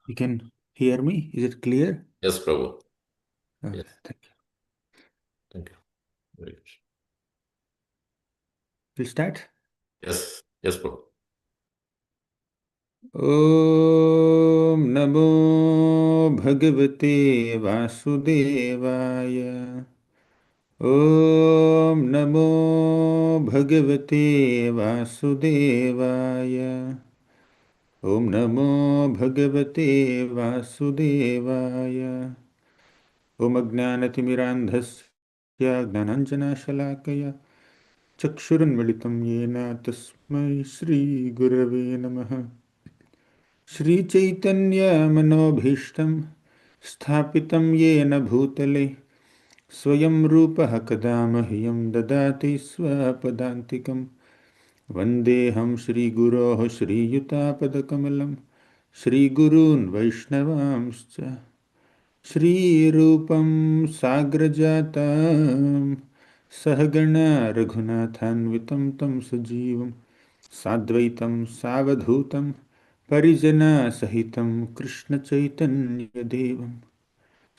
You can hear me? Is it clear? Yes, Prabhu. Okay, Yes, thank you. thank you. Very good. We'll start. Yes, yes, Prabhu. ॐ नमो भगवते वासुदेवाय ॐ नमो भगवते वासुदेवाय ॐ नमो भगवते वासुदेवाय ॐ अज्ञानतिमिरान्धस्य ज्ञानाञ्जनशलाकया चक्षुरुन्मिलितं येन तस्मै श्रीगुरवे नमः श्रीचैतन्यमनोभीष्टं स्थापितं येन भूतले स्वयं रूपः कदा मह्यं ददाति स्वपदान्तिकं वन्देऽहं श्रीगुरोः श्रीयुतापदकमलं श्रीगुरून् वैष्णवांश्च श्रीरूपं साग्रजातं सहगणा रघुनाथान्वितं तं सजीवं साद्वैतं सावधूतं परिजनसहितं कृष्णचैतन्यदेवं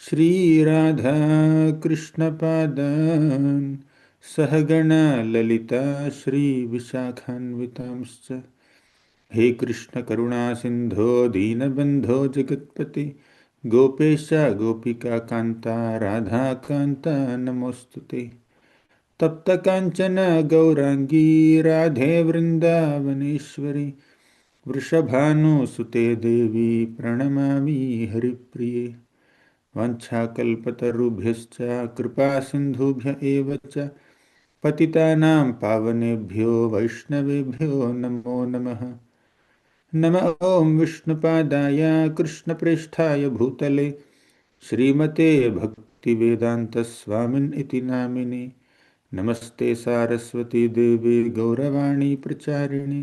श्रीराधाकृष्णपादान् सहगणा ललिता श्रीविशाखान्वितांश्च हे कृष्णकरुणासिन्धो दीनबन्धो जगत्पते गोपेश गोपिकान्ता राधाकान्ता नमोऽस्तु ते तप्तकाञ्चन गौराङ्गी राधे वृन्दावनेश्वरी वृषभानुसुते देवी प्रणमामि हरिप्रिये वाञ्छाकल्पतरुभ्यश्च कृपासिन्धुभ्य एव च पतितानां पावनेभ्यो वैष्णवेभ्यो नमो नमः नमः ॐ विष्णुपादाय कृष्णप्रेष्ठाय भूतले श्रीमते भक्तिवेदान्तस्वामिन् इति नामिने नमस्ते सारस्वती देवी गौरवाणी प्रचारिणे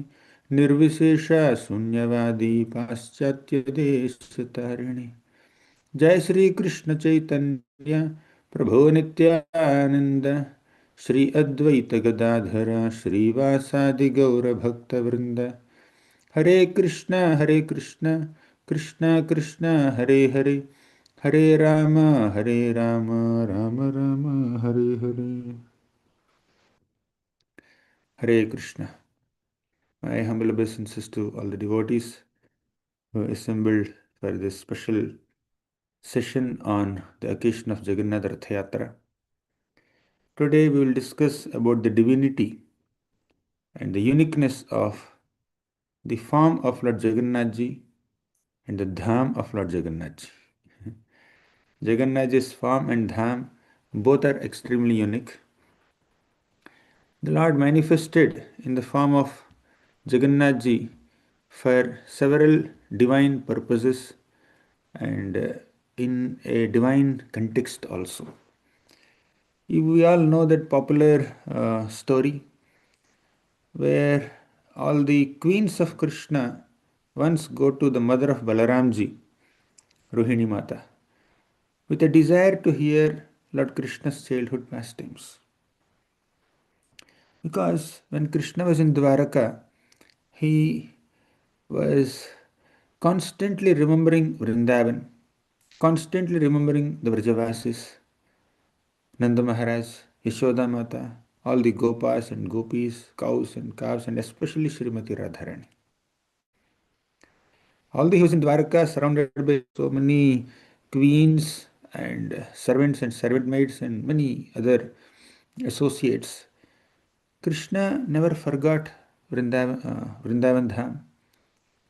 निर्विशेषा शून्यवादी पाश्चात्यदेशतारिणे जय श्री कृष्ण चैतन्य प्रभो नित्यानंद श्री अद्वैत गदाधर श्रीवासादि गौर भक्तवृंद हरे Krishna Krishna Krishna Hare Hare Hare Ram Ram Ram Hare Hare Hare Krishna. My humble obeisances to all the devotees who assembled for this special session on the occasion of Jagannath Rath Yatra. Today we will discuss about the divinity and the uniqueness of the form of Lord Jagannath Ji and the Dham of Lord Jagannath Ji. Jagannath Ji's form and Dham both are extremely unique. The Lord manifested in the form of Jagannath Ji for several divine purposes and in a divine context also. We all know that popular story where all the queens of Krishna once go to the mother of Balaramji, Rohini Mata, with a desire to hear Lord Krishna's childhood pastimes. Because when Krishna was in Dwaraka, he was constantly remembering Vrindavan, constantly remembering the Vrajavasis, Nanda Maharaj, Yashoda Mata, all the gopas and gopis, cows and calves, and especially Srimati Radharani. Although he was in Dwarka surrounded by so many queens and servants and servant maids and many other associates, Krishna never forgot Vrindavan Dham.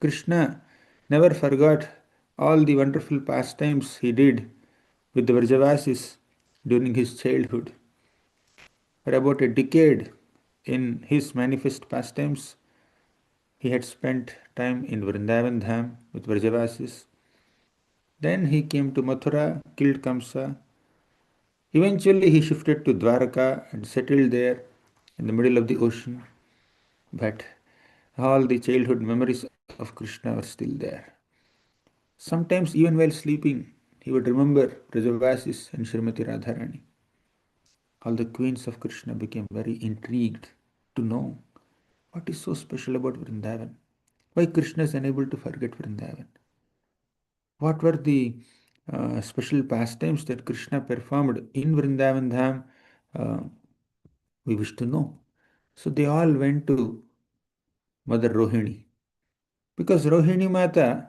Krishna never forgot all the wonderful pastimes he did with the Vrajavasis during his childhood. For about a decade in his manifest pastimes, he had spent time in Vrindavan Dham with Vrajavasis. Then he came to Mathura, killed Kamsa. Eventually, he shifted to Dwaraka and settled there in the middle of the ocean. But all the childhood memories of Krishna were still there. Sometimes, even while sleeping, he would remember Vrajavasis and Srimati Radharani. All the queens of Krishna became very intrigued to know what is so special about Vrindavan. Why Krishna is unable to forget Vrindavan? What were the special pastimes that Krishna performed in Vrindavan Dham? Uh, we wish to know. So they all went to Mother Rohini because Rohini Mata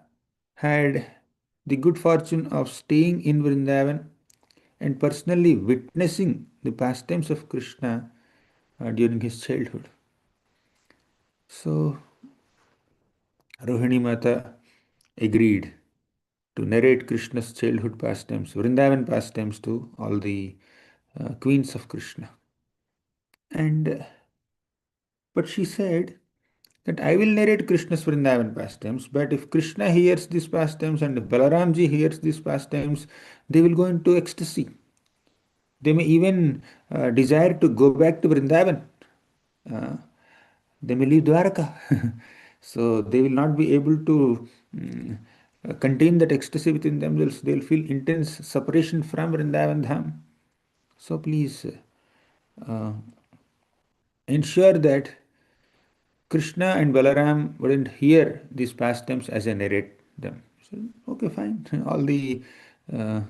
had the good fortune of staying in Vrindavan and personally witnessing the pastimes of Krishna during his childhood. So Rohini Mata agreed to narrate Krishna's childhood pastimes, Vrindavan pastimes to all the queens of Krishna. And but she said that I will narrate Krishna's Vrindavan pastimes, but if Krishna hears these pastimes and if Balaramji hears these pastimes, they will go into ecstasy. They may even desire to go back to Vrindavan. Uh, they may leave Dwaraka. So they will not be able to contain that ecstasy within themselves. They will feel intense separation from Vrindavan Dham. So please uh, ensure that Krishna and Balaram wouldn't hear these pastimes as I narrate them. So, okay, fine. Uh,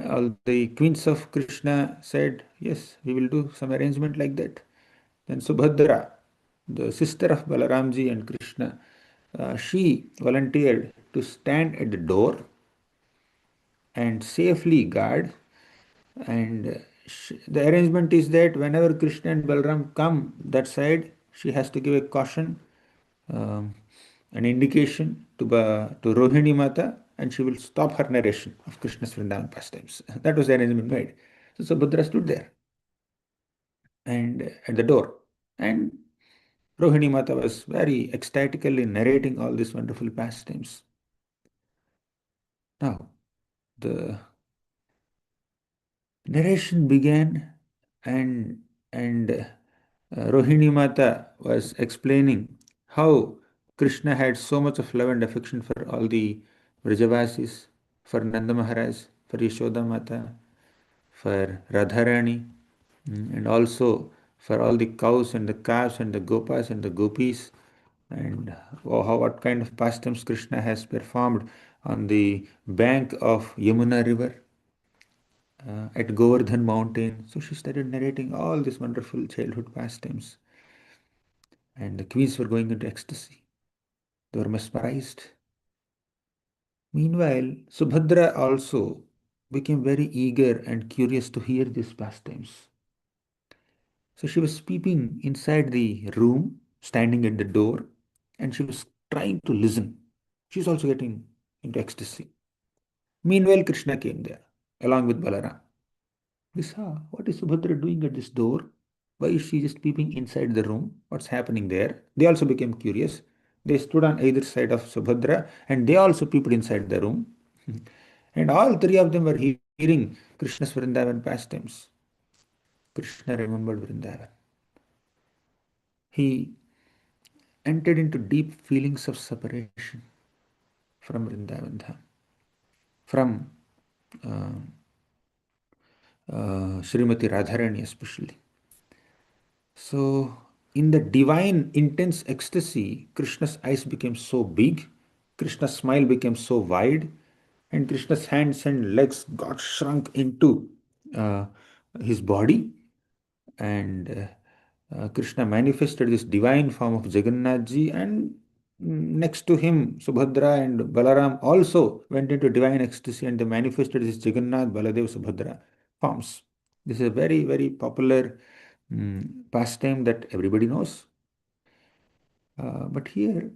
all the queens of Krishna said, yes, we will do some arrangement like that. Then Subhadra, the sister of Balaramji and Krishna, she volunteered to stand at the door and safely guard. And the arrangement is that whenever Krishna and Balaram come that side, she has to give a caution, um, an indication to Rohini Mata, and she will stop her narration of Krishna's Vrindavan pastimes. That was the arrangement made. So Subhadra stood there and at the door, and Rohini Mata was very ecstatically narrating all these wonderful pastimes. Now, the narration began, and Rohini Mata was explaining how Krishna had so much of love and affection for all the Vrajavasis, for Nanda Maharaj, for Yashoda Mata, for Radharani, and also for all the cows and the calves and the gopas and the gopis, and what kind of pastimes Krishna has performed on the bank of Yamuna river, at Govardhan mountain. So she started narrating all these wonderful childhood pastimes, and the queens were going into ecstasy. They were mesmerized. Meanwhile, Subhadra also became very eager and curious to hear these pastimes. So she was peeping inside the room, standing at the door, and she was trying to listen. She was also getting into ecstasy. Meanwhile, Krishna came there along with Balaram. They saw, what is Subhadra doing at this door? Why is she just peeping inside the room? What's happening there? They also became curious. They stood on either side of Subhadra and they also peeped inside the room. And all three of them were hearing Krishna's Vrindavan pastimes. Krishna remembered Vrindavan. He entered into deep feelings of separation from Vrindavan Dham, from uh, Srimati Radharani especially. So, in the divine intense ecstasy, Krishna's eyes became so big, Krishna's smile became so wide, and Krishna's hands and legs got shrunk into uh, his body, and Krishna manifested this divine form of Jagannathji, and next to him, Subhadra and Balaram also went into divine ecstasy and they manifested this Jagannath, Baladev, Subhadra forms. This is a very, very popular pastime that everybody knows. But here,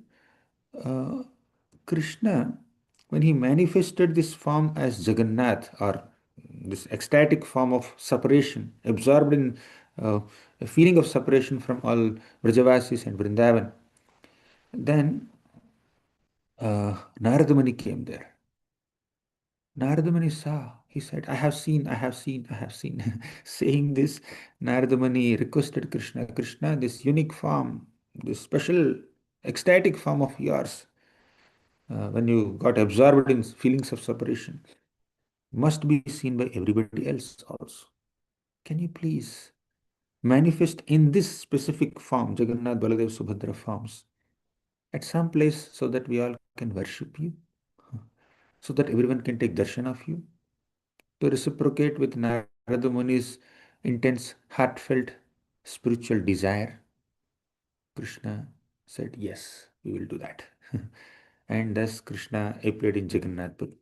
uh, Krishna, when he manifested this form as Jagannath, or this ecstatic form of separation, absorbed in uh, a feeling of separation from all Vrajavasis and Vrindavan, then Narada Muni came there. Narada Muni saw, he said, I have seen, I have seen, I have seen. Saying this, Narada Muni requested Krishna, Krishna, this unique form, this special ecstatic form of yours, when you got absorbed in feelings of separation, must be seen by everybody else also. Can you please manifest in this specific form, Jagannath, Baladev, Subhadra forms, at some place so that we all can worship you? so that everyone can take darshan of you? To reciprocate with Narada Muni's intense, heartfelt spiritual desire? Krishna said, yes, we will do that. And thus Krishna appeared in Jagannath Puri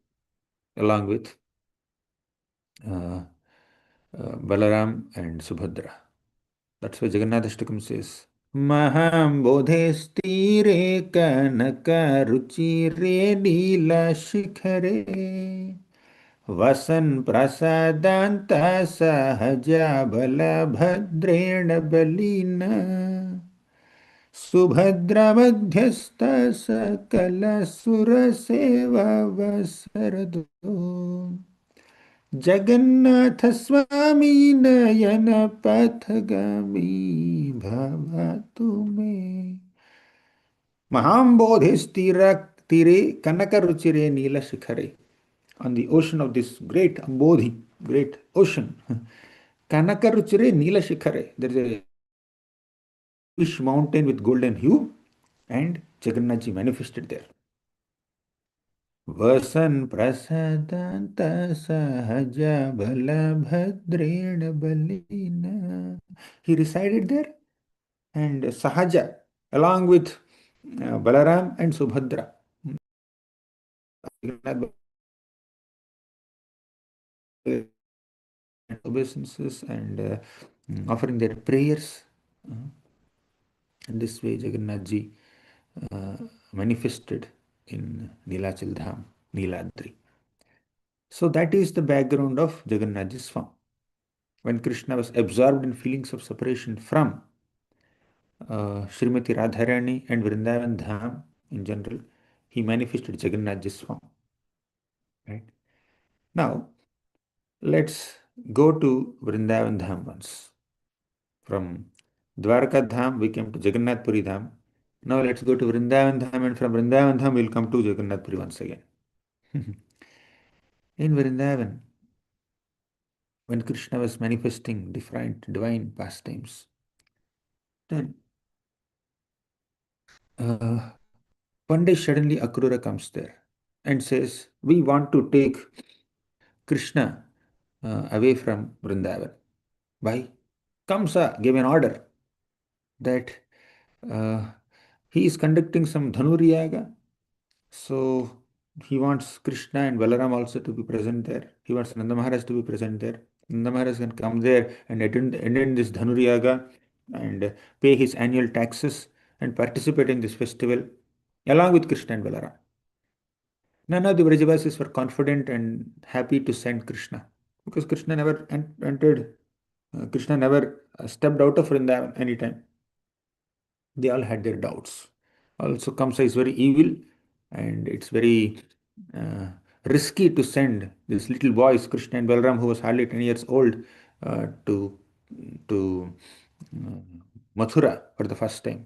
along with uh, Balaram and Subhadra. That's why Jagannath Ashtakam says, Maham bodhestire kanaka ruchire nila shikhare Vasan prasadanta sahaja bala bhadrena balina Subhadra madhyastha sakala suraseva vasarado Jagannath Swami Nayana Pathagami Bhavatu me Mahambodhis Tire Kanaka Ruchire Nila Shikhare. On the ocean of this great Ambodhi, great ocean, Kanaka Ruchire Nila Shikhare. There is a bluish mountain with golden hue, and Jagannathji manifested there. Vasan prasadanta sahaja bala bhadrena balina. He resided there, and Sahaja, along with Balaram and Subhadra, obeisances and offering their prayers. And this way, Jagannathji uh, manifested in Nilachal Dham, Niladri. So that is the background of Jagannathji's form. When Krishna was absorbed in feelings of separation from Srimati Radharani and Vrindavan Dham in general, he manifested Jagannathji's form. Right? Now, let's go to Vrindavan Dham once. From Dwarka Dham, we came to Jagannath Puri Dham. Now, let's go to Vrindavan Dham, and from Vrindavan Dham, we'll come to Jagannath Puri once again. In Vrindavan, when Krishna was manifesting different divine pastimes, then one day suddenly Akrura comes there and says, we want to take Krishna away from Vrindavan. Why? Kamsa gave an order that uh, he is conducting some Dhanuryaga. So he wants Krishna and Balaram also to be present there. He wants Nanda Maharaj to be present there. Nanda Maharaj can come there and attend this Dhanuryaga and pay his annual taxes and participate in this festival along with Krishna and Balaram. None of the Vrajavasis were confident and happy to send Krishna because Krishna never entered, Krishna never stepped out of Vrindavan anytime. They all had their doubts. Also, Kamsa is very evil and it's very uh, risky to send these little boys, Krishna and Balaram, who was hardly 10 years old, to uh, Mathura for the first time.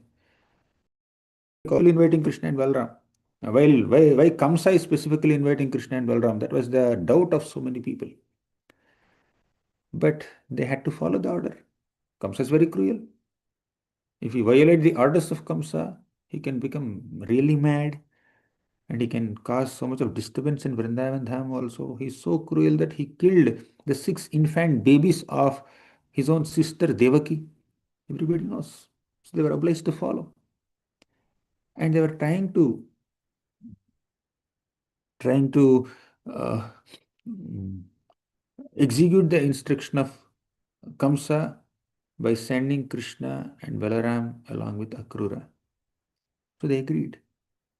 All inviting Krishna and Balaram. Why Kamsa is specifically inviting Krishna and Balaram? That was the doubt of so many people. But they had to follow the order. Kamsa is very cruel. If you violate the orders of Kamsa, he can become really mad and he can cause so much of disturbance in Vrindavan Dham also. He is so cruel that he killed the 6 infant babies of his own sister Devaki. Everybody knows. So they were obliged to follow. And they were trying to uh, execute the instruction of Kamsa by sending Krishna and Balaram along with Akrura. So they agreed.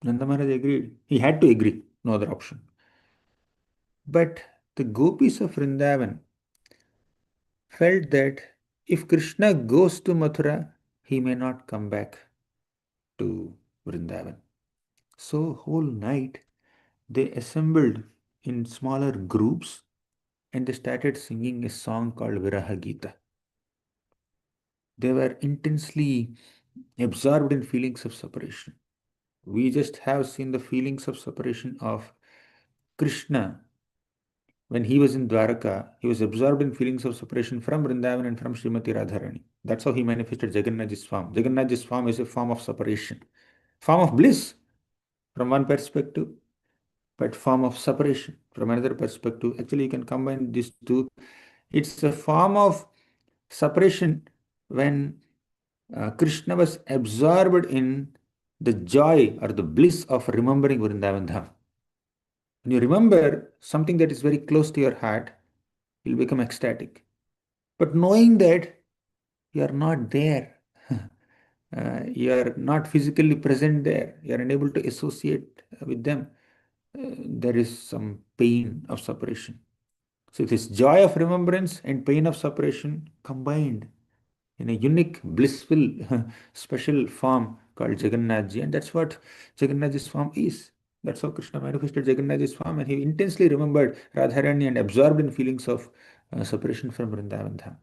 Nanda Maharaj agreed. He had to agree, no other option. But the gopis of Vrindavan felt that if Krishna goes to Mathura, he may not come back to Vrindavan. So, whole night they assembled in smaller groups and they started singing a song called Viraha Gita. They were intensely absorbed in feelings of separation. We just have seen the feelings of separation of Krishna when he was in Dwaraka. He was absorbed in feelings of separation from Vrindavan and from Srimati Radharani. That's how he manifested Jagannathji's form. Jagannathji's form is a form of separation, form of bliss from one perspective, but form of separation. From another perspective, actually, you can combine these two. It's a form of separation when Krishna was absorbed in the joy or the bliss of remembering Vrindavan Dham. When you remember something that is very close to your heart, you'll become ecstatic. But knowing that you are not there, you are not physically present there, you are unable to associate with them, there is some pain of separation. So this joy of remembrance and pain of separation combined in a unique, blissful, special form called Jagannathji, and that's what Jagannathji's form is. That's how Krishna manifested Jagannathji's form, and he intensely remembered Radharani and absorbed in feelings of separation from Vrindavan Dham.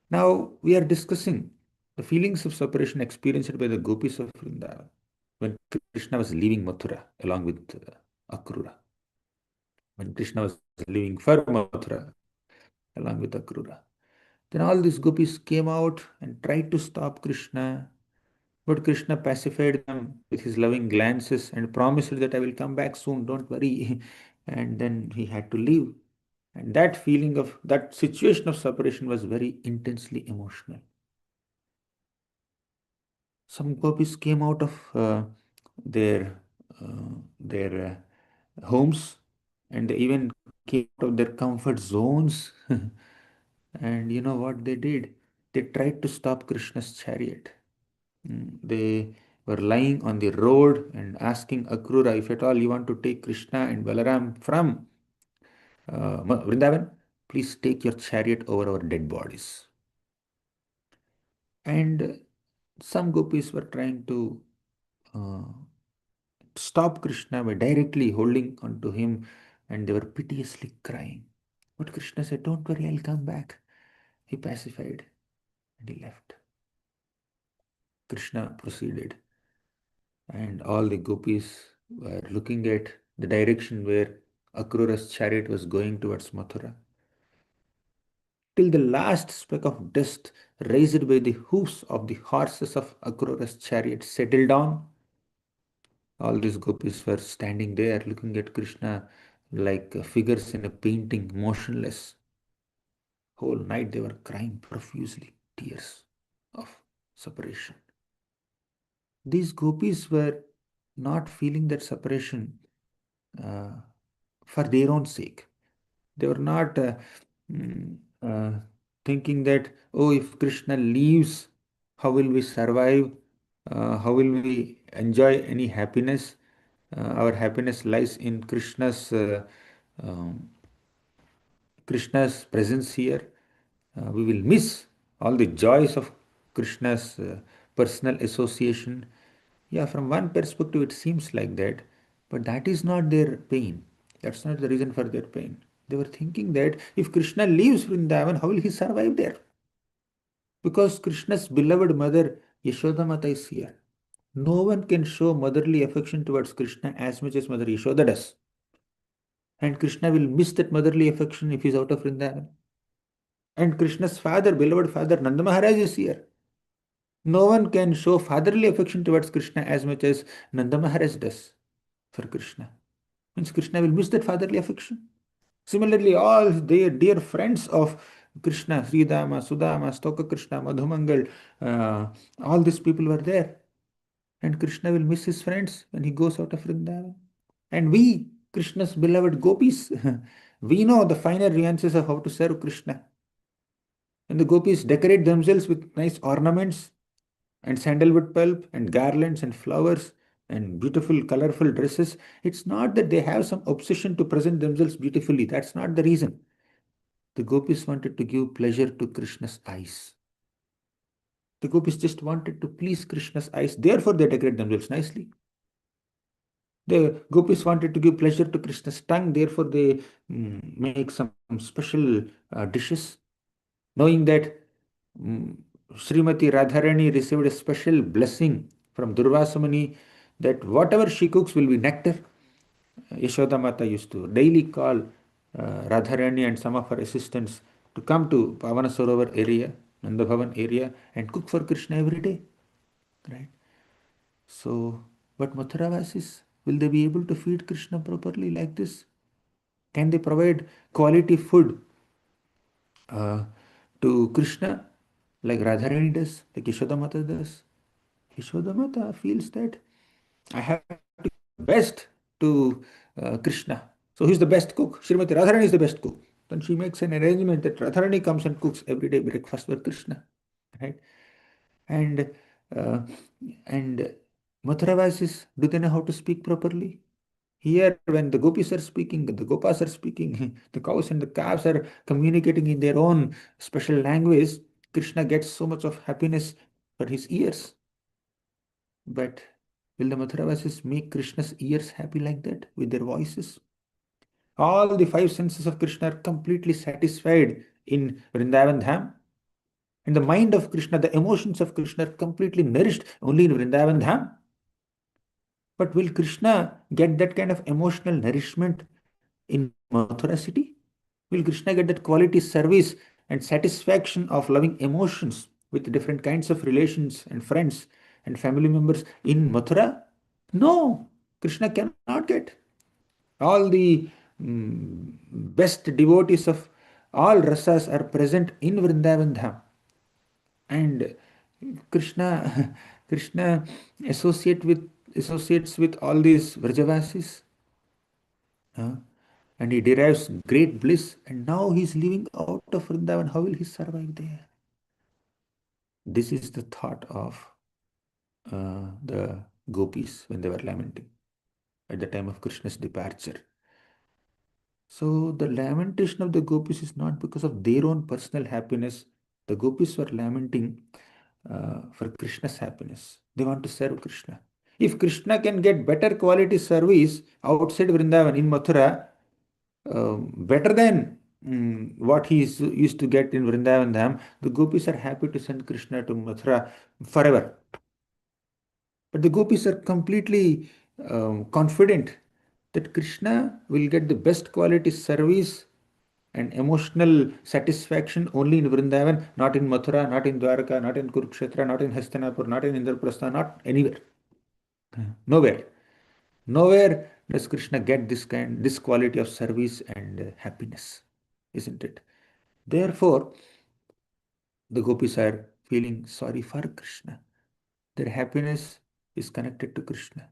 Now we are discussing the feelings of separation experienced by the gopis of Vrindavan when Krishna was leaving Mathura along with Akrura. When Krishna was leaving for Mathura along with Akrura. Then all these gopis came out and tried to stop Krishna, but Krishna pacified them with his loving glances and promised that I will come back soon, don't worry. And then he had to leave. And that feeling of that situation of separation was very intensely emotional. Some gopis came out of their homes, and they even came out of their comfort zones. And you know what they did? They tried to stop Krishna's chariot. They were lying on the road and asking Akrura, if at all you want to take Krishna and Balaram from Vrindavan, please take your chariot over our dead bodies. And some gopis were trying to uh, stop Krishna by directly holding onto him, and they were piteously crying. But Krishna said, don't worry, I'll come back. He pacified and he left. Krishna proceeded, and all the gopis were looking at the direction where Akrura's chariot was going towards Mathura. Till the last speck of dust raised by the hoofs of the horses of Akrura's chariot settled down, all these gopis were standing there looking at Krishna like figures in a painting, motionless. Whole night they were crying profusely, tears of separation. These gopis were not feeling that separation uh, for their own sake. They were not mm, uh, thinking that, oh, if Krishna leaves, how will we survive? How will we enjoy any happiness? Our happiness lies in um, Krishna's presence here. We will miss all the joys of Krishna's personal association. Yeah, from one perspective, it seems like that, but that is not their pain. That's not the reason for their pain. They were thinking that if Krishna leaves Vrindavan, how will he survive there? Because Krishna's beloved mother, Yashodamata, is here. No one can show motherly affection towards Krishna as much as Mother Yashoda does. And Krishna will miss that motherly affection if he's out of Vrindavan. And Krishna's father, beloved father, Nanda Maharaj is here. No one can show fatherly affection towards Krishna as much as Nanda Maharaj does for Krishna. Means Krishna will miss that fatherly affection. Similarly, all their dear friends of Krishna, Sridama, Sudama, Stoka Krishna, Madhumangal, all these people were there. And Krishna will miss his friends when he goes out of Vrindavan. And we, Krishna's beloved gopis, we know the finer nuances of how to serve Krishna. And the gopis decorate themselves with nice ornaments and sandalwood pulp and garlands and flowers and beautiful, colorful dresses. It's not that they have some obsession to present themselves beautifully. That's not the reason. The gopis wanted to give pleasure to Krishna's eyes. The gopis just wanted to please Krishna's eyes. Therefore, they decorate themselves nicely. The gopis wanted to give pleasure to Krishna's tongue. Therefore, they make some special dishes, knowing that mm, Srimati Radharani received a special blessing from Durvasa Muni that whatever she cooks will be nectar. Yashoda Mata used to daily call Radharani and some of her assistants to come to Pavana Sarovar area, Nanda Bhavan area, and cook for Krishna every day. Right? So, but Mathuravasis, Will they be able to feed Krishna properly like this? Can they provide quality food uh, to Krishna like Radharani does, like Yashodamata does? Yashodamata feels that I have to give the best to Krishna. So who's the best cook? Srimati Radharani is the best cook. Then she makes an arrangement that Radharani comes and cooks every day breakfast for Krishna, right? And uh, and Mathuravasis, do they know how to speak properly? Here, when the gopis are speaking, the gopas are speaking, the cows and the calves are communicating in their own special language. Krishna gets so much of happiness for his ears. But will the Mathuravasis make Krishna's ears happy like that with their voices? All the five senses of Krishna are completely satisfied in Vrindavan Dham. And the mind of Krishna, the emotions of Krishna are completely nourished only in Vrindavan Dham. But will Krishna get that kind of emotional nourishment in Mathura city? Will Krishna get that quality service and satisfaction of loving emotions with different kinds of relations and friends and family members in Mathura? No, Krishna cannot get. All the best devotees of all rasas are present in Vrindavan Dham. And Krishna, Krishna associates with all these Vrajavasis, uh, and he derives great bliss. And now he's living out of Vrindavan. How will he survive there? This is the thought of the gopis when they were lamenting at the time of Krishna's departure. So the lamentation of the gopis is not because of their own personal happiness. The gopis were lamenting for Krishna's happiness. They want to serve Krishna. If Krishna can get better quality service outside Vrindavan in Mathura, better than what he used to get in Vrindavan Dham, the gopis are happy to send Krishna to Mathura forever. But the gopis are completely confident that Krishna will get the best quality service and emotional satisfaction only in Vrindavan, not in Mathura, not in Dwarka, not in Kurukshetra, not in Hastinapur, not in Indraprastha, not anywhere. Nowhere. Nowhere does Krishna get this quality of service and happiness, isn't it? Therefore, the gopis are feeling sorry for Krishna. Their happiness is connected to Krishna.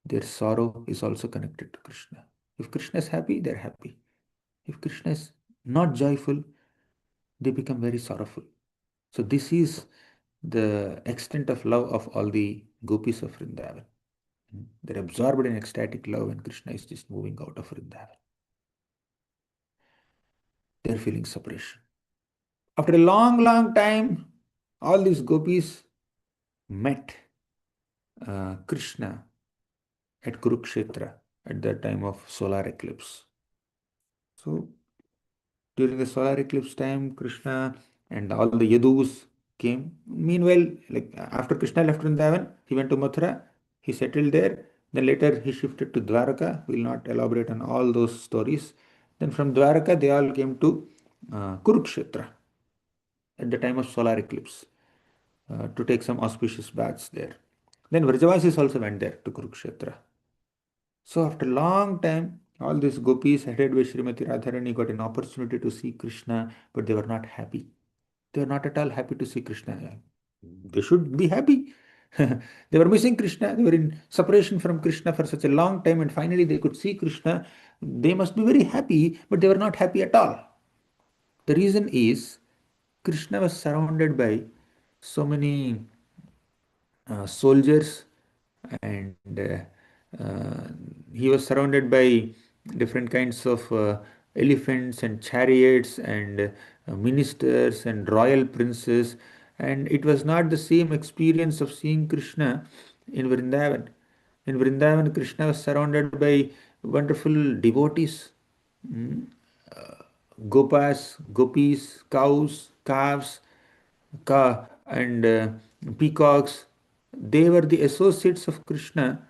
Their sorrow is also connected to Krishna. If Krishna is happy, they're happy. If Krishna is not joyful, they become very sorrowful. So this is the extent of love of all the gopis of Vrindavan. They're absorbed in ecstatic love and Krishna is just moving out of Vrindavan. They're feeling separation. After a long, long time, all these gopis met Krishna at Kurukshetra at the time of solar eclipse. So during the solar eclipse time, Krishna and all the Yadus came. Meanwhile, like after Krishna left Vrindavan, he went to Mathura, he settled there. Then later he shifted to Dwaraka. We will not elaborate on all those stories. Then from Dwaraka, they all came to Kurukshetra at the time of solar eclipse to take some auspicious baths there. Then Vrajavasis also went there to Kurukshetra. So after a long time, all these gopis headed by Srimati Radharani got an opportunity to see Krishna, but they were not happy. They were not at all happy to see Krishna. They should be happy. They were missing Krishna. They were in separation from Krishna for such a long time, and finally they could see Krishna. They must be very happy, but they were not happy at all. The reason is Krishna was surrounded by so many soldiers and uh, he was surrounded by different kinds of elephants and chariots and ministers and royal princes, and it was not the same experience of seeing Krishna in Vrindavan. In Vrindavan, Krishna was surrounded by wonderful devotees, mm, gopas, gopis, cows, calves, and peacocks. They were the associates of Krishna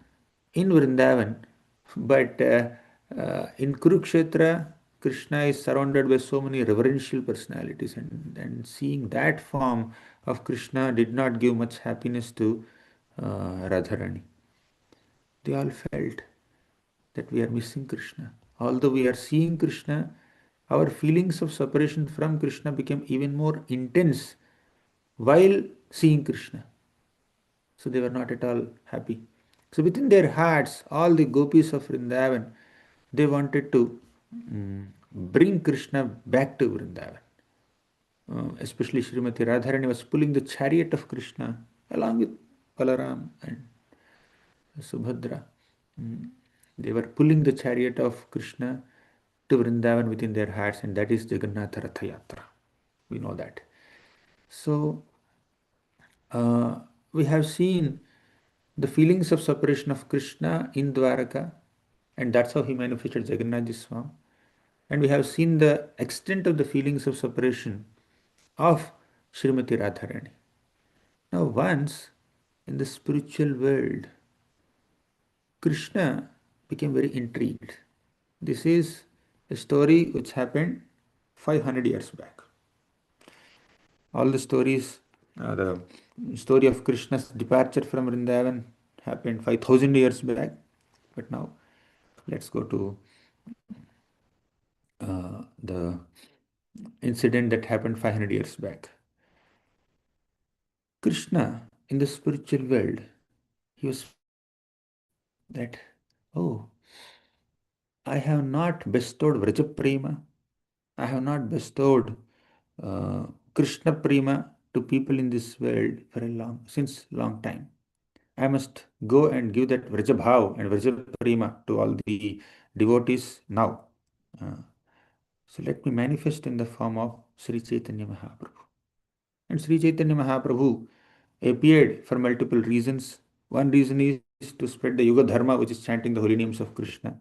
in Vrindavan, but in Kurukshetra, Krishna is surrounded by so many reverential personalities, and seeing that form of Krishna did not give much happiness to Radharani. they all felt that we are missing Krishna. Although we are seeing Krishna, our feelings of separation from Krishna became even more intense while seeing Krishna. So they were not at all happy. So within their hearts, all the gopis of Vrindavan, they wanted to bring Krishna back to Vrindavan. Especially Srimati Radharani was pulling the chariot of Krishna along with Balaram and Subhadra. Mm, They were pulling the chariot of Krishna to Vrindavan within their hearts, and that is Jagannath Ratha Yatra. We know that. So we have seen the feelings of separation of Krishna in Dwaraka, and that's how he manifested Jagannath Swam. And we have seen the extent of the feelings of separation of Srimati Radharani. Now, once in the spiritual world, Krishna became very intrigued. This is a story which happened 500 years back. All the stories, the story of Krishna's departure from Vrindavan happened 5000 years back. But now let's go to the incident that happened 500 years back. Krishna in the spiritual world, he was feeling that, oh, I have not bestowed Vraja Prema, I have not bestowed Krishna Prema to people in this world for since long time. I must go and give that Vraja Bhav and Vraja Prema to all the devotees now. Uh, so let me manifest in the form of Sri Chaitanya Mahaprabhu. And Sri Chaitanya Mahaprabhu appeared for multiple reasons. One reason is to spread the Yuga Dharma, which is chanting the holy names of Krishna.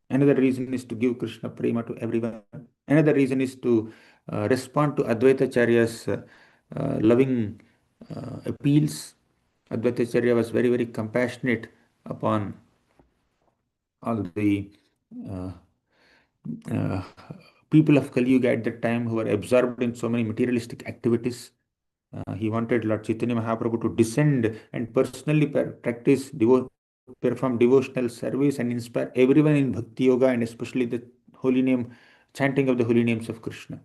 Another reason is to give Krishna Prema to everyone. Another reason is to respond to Advaitacharya's loving appeals. Advaitacharya was very, very compassionate upon all the uh, uh, people of Kali Yuga at that time who were absorbed in so many materialistic activities. He wanted Lord Chaitanya Mahaprabhu to descend and personally perform devotional service and inspire everyone in Bhakti Yoga and especially the holy name, chanting of the holy names of Krishna.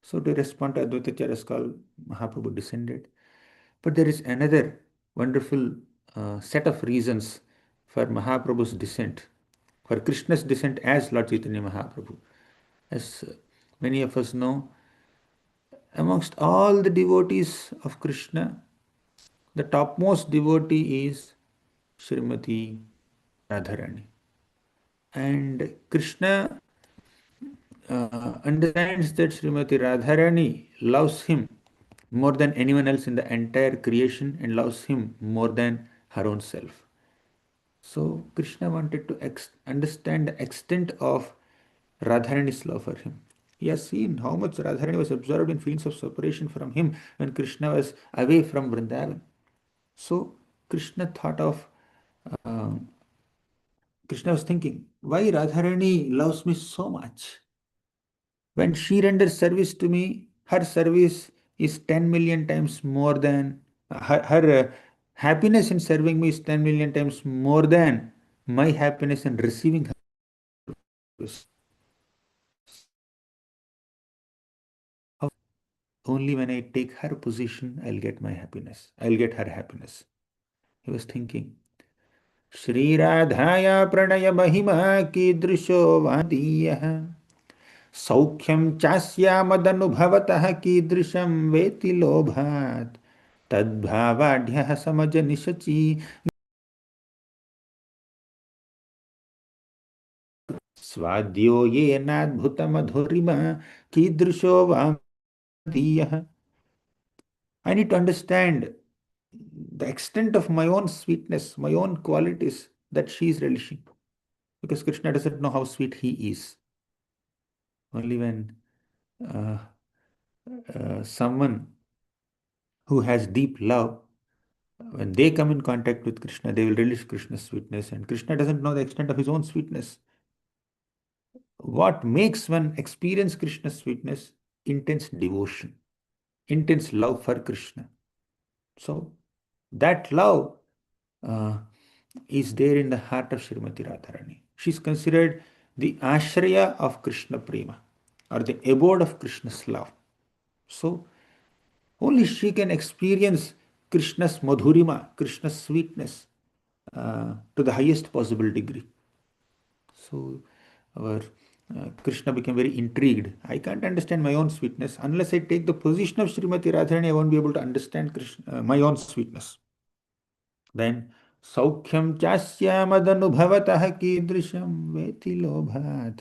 So to respond to Advaitacharya's call, Mahaprabhu descended. But there is another wonderful set of reasons for Mahaprabhu's descent, for Krishna's descent as Lord Chaitanya Mahaprabhu. As many of us know, amongst all the devotees of Krishna, the topmost devotee is Srimati Radharani. And Krishna understands that Srimati Radharani loves him more than anyone else in the entire creation and loves him more than her own self. So Krishna wanted to understand the extent of Radharani's love for him. He has seen how much Radharani was absorbed in feelings of separation from him when Krishna was away from Vrindavan. So Krishna thought of, um, Krishna was thinking, why Radharani loves me so much? When she renders service to me, her service is 10 million times more than her happiness in serving me is 10 million times more than my happiness in receiving her service. How only when I take her position, I'll get my happiness. I'll get her happiness. He was thinking, Shri Radhaya Pranaya Mahima Kidrisho Vadiyah सौख्यं चास्यामदनुभवतः कीदृशं वेति लोभात् तद्भावाढ्यः समजनिशचि स्वाद्यो येनाद्भुतमधुरिमा कीदृशो वादीयः. I need to understand the extent of my own sweetness, my own qualities that she is relishing. Because Krishna doesn't know how sweet he is. Only when uh, someone who has deep love, when they come in contact with Krishna, they will relish Krishna's sweetness, and Krishna doesn't know the extent of his own sweetness. What makes one experience Krishna's sweetness? Intense devotion, intense love for Krishna. So, that love uh, is there in the heart of Srimati Radharani. She is considered the ashraya of Krishna Prema, or the abode of Krishna's love. So only she can experience Krishna's madhurima, Krishna's sweetness to the highest possible degree. So our Krishna became very intrigued. I can't understand my own sweetness. Unless I take the position of Srimati Radharani, I won't be able to understand Krishna, my own sweetness. Then Saukhyam Chasyamadhanubhavatah Kidrisham Veti Lobhat.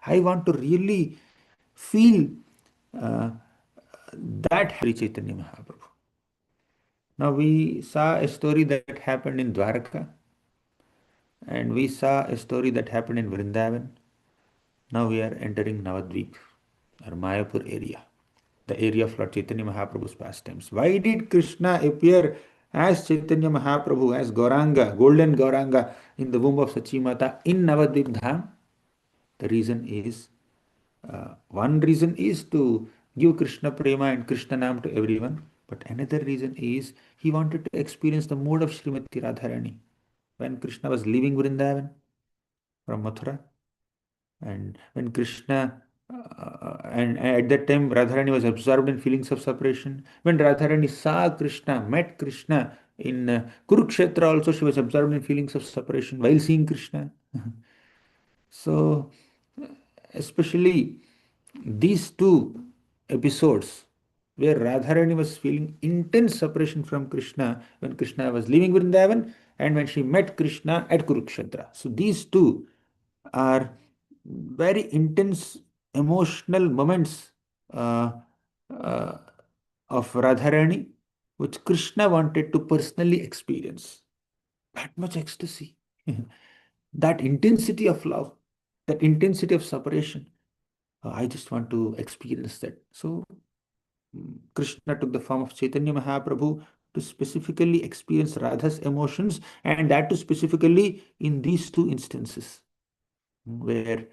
I want to really feel uh, that Sri Chaitanya Mahaprabhu. Now we saw a story that happened in Dwaraka, and we saw a story that happened in Vrindavan. Now we are entering Navadvip or Mayapur area, the area of Lord Chaitanya Mahaprabhu's pastimes. Why did Krishna appear as Chaitanya Mahaprabhu, as Gauranga, golden Gauranga in the womb of Sachimata in Navadvip Dham? The reason is, one reason is to give Krishna Prema and Krishna Nam to everyone, but another reason is he wanted to experience the mood of Srimati Radharani when Krishna was leaving Vrindavan from Mathura. And when Krishna, and at that time Radharani was absorbed in feelings of separation. When Radharani saw Krishna, met Krishna in Kurukshetra, also she was absorbed in feelings of separation while seeing Krishna. So, especially these two episodes where Radharani was feeling intense separation from Krishna when Krishna was leaving Vrindavan and when she met Krishna at Kurukshetra. So, these two are very intense emotional moments uh, uh, of Radharani, which Krishna wanted to personally experience. That much ecstasy, that intensity of love, that intensity of separation. I just want to experience that. So, Krishna took the form of Chaitanya Mahaprabhu to specifically experience Radha's emotions, and that too specifically in these two instances where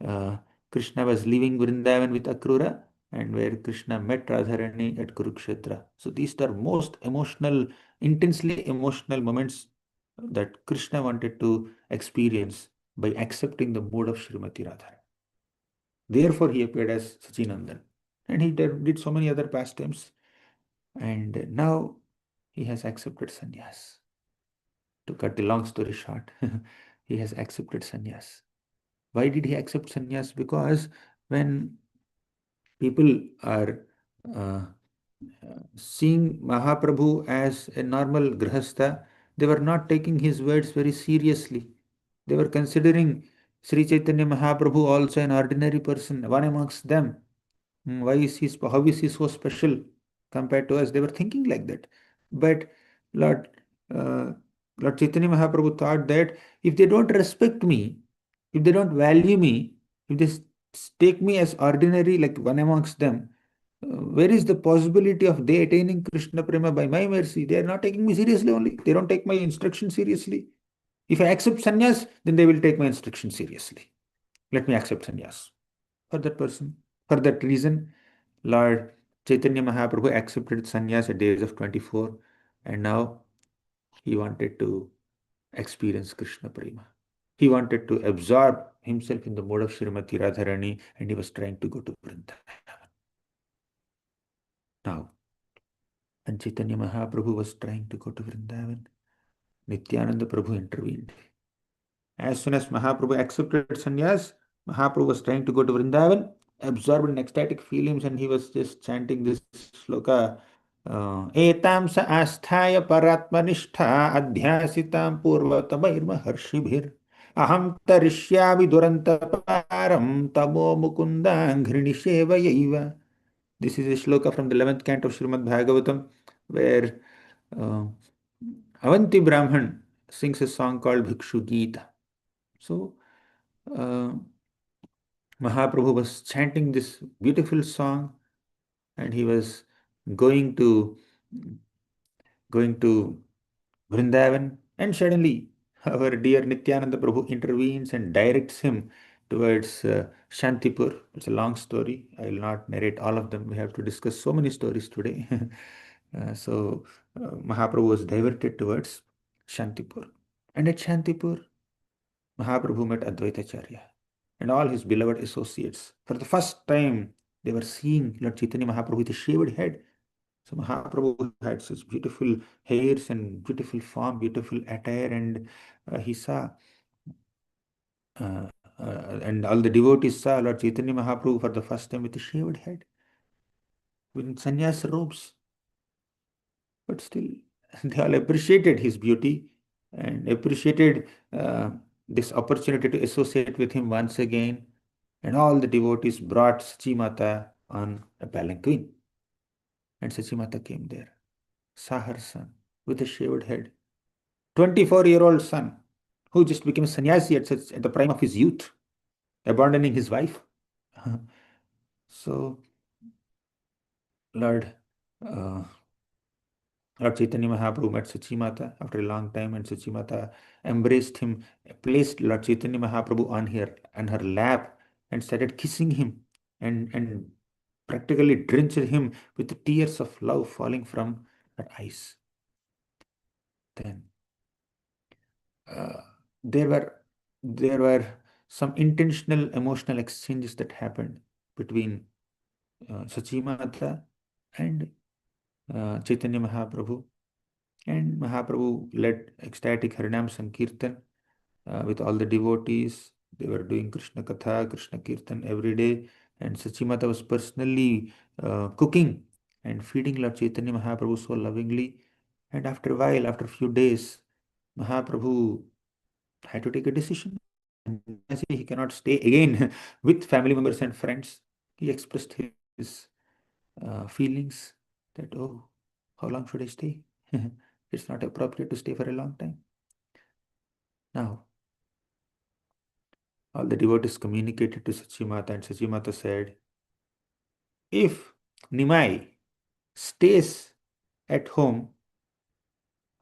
uh, Krishna was leaving Vrindavan with Akrura and where Krishna met Radharani at Kurukshetra. So these are most emotional, intensely emotional moments that Krishna wanted to experience by accepting the mood of Srimati Radharani. Therefore, he appeared as Sachinandan. And he did so many other pastimes. And now he has accepted sannyas. To cut the long story short, he has accepted sannyas. Why did he accept sannyas? Because when people are uh, seeing Mahaprabhu as a normal grihastha, they were not taking his words very seriously. They were considering Sri Chaitanya Mahaprabhu also an ordinary person, one amongst them. Why is he, how is he so special compared to us? They were thinking like that. But Lord, uh, Lord Chaitanya Mahaprabhu thought that if they don't respect me, if they don't value me, if they take me as ordinary, like one amongst them, where is the possibility of they attaining Krishna Prema by my mercy? They are not taking me seriously only. They don't take my instruction seriously. If I accept sannyas, then they will take my instruction seriously. Let me accept sannyas for that person. For that reason, Lord Chaitanya Mahaprabhu accepted sannyas at the age of 24, and now he wanted to experience Krishna Prema. He wanted to absorb himself in the mode of Srimati Radharani, and he was trying to go to Vrindavan. Now, when Chaitanya Mahaprabhu was trying to go to Vrindavan, Nityananda Prabhu intervened. As soon as Mahaprabhu accepted sannyas, Mahaprabhu was trying to go to Vrindavan, absorbed in ecstatic feelings, and he was just chanting this sloka. Etam sa asthaya paratmanishta adhyasitam purvatamairmaharshibhir aham tarishyami durantaparam tamo mukundang ghrishevayaiva. This is a shloka from the 11th canto of Srimad Bhagavatam, where uh, Avanti Brahman sings a song called Bhikshu Geeta. So, uh, Mahaprabhu was chanting this beautiful song, and he was going to going to Vrindavan, and suddenly our dear Nityananda Prabhu intervenes and directs him towards Shantipur. It's a long story. I will not narrate all of them. We have to discuss so many stories today. So Mahaprabhu was diverted towards Shantipur. And at Shantipur, Mahaprabhu met Advaitacharya and all his beloved associates. For the first time, they were seeing Lord Chaitanya Mahaprabhu with a shaved head. So Mahaprabhu had such beautiful hairs and beautiful form, beautiful attire, and he saw, and all the devotees saw Lord Chaitanya Mahaprabhu for the first time with a shaved head, with sannyas robes. But still, they all appreciated his beauty and appreciated this opportunity to associate with him once again. And all the devotees brought Sachi Mata on a palanquin. And Sachi Mata came there, saw her son with a shaved head, 24-year-old son who just became a sannyasi at the prime of his youth, abandoning his wife. So, Lord, uh, Lord Chaitanya Mahaprabhu met Sachi Mata after a long time, and Sachi Mata embraced him, placed Lord Chaitanya Mahaprabhu on her lap, and started kissing him, and practically drenched him with the tears of love falling from her eyes. Then uh, there were there were some intentional emotional exchanges that happened between Sachi Mata and Chaitanya Mahaprabhu. And Mahaprabhu led ecstatic Harinam Sankirtan with all the devotees. They were doing Krishna Katha, Krishna Kirtan every day. And Sachimata was personally cooking and feeding Lord Chaitanya Mahaprabhu so lovingly. And after a while, after a few days, Mahaprabhu had to take a decision. And as he cannot stay again with family members and friends, he expressed his feelings that, oh, how long should I stay? It's not appropriate to stay for a long time. Now, all the devotees communicated to Sachimata, and Sachimata said, if Nimai stays at home,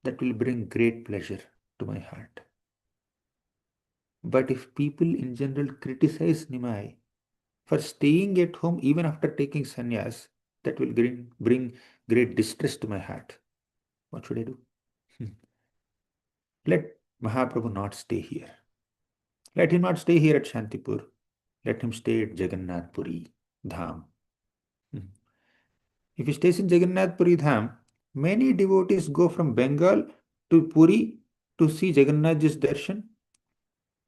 that will bring great pleasure to my heart. But if people in general criticize Nimai for staying at home even after taking sannyas, that will bring great distress to my heart. What should I do? Let Mahaprabhu not stay here. Let him not stay here at Shantipur. Let him stay at Jagannath Puri, Dham. If he stays in Jagannath Puri Dham, many devotees go from Bengal to Puri to see Jagannath's darshan,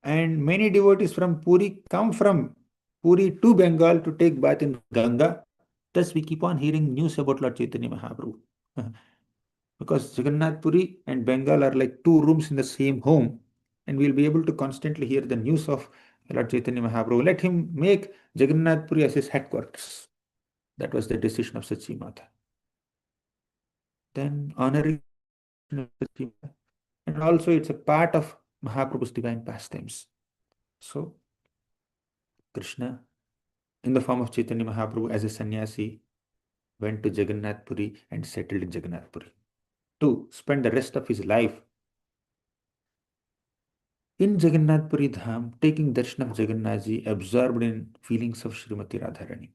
and many devotees from Puri come from Puri to Bengal to take bath in Ganga. Thus, we keep on hearing news about Lord Chaitanya Mahaprabhu. Because Jagannath Puri and Bengal are like two rooms in the same home, and we'll be able to constantly hear the news of Lord Chaitanya Mahaprabhu. Let him make Jagannath Puri as his headquarters. That was the decision of Sachi Mata. Then honoring Sachi Mata. And also it's a part of Mahaprabhu's divine pastimes. So Krishna, in the form of Chaitanya Mahaprabhu as a sannyasi, went to Jagannath Puri and settled in Jagannath Puri to spend the rest of his life in Jagannath Puri Dham, taking darshan of Jagannathji, absorbed in feelings of Srimati Radharani.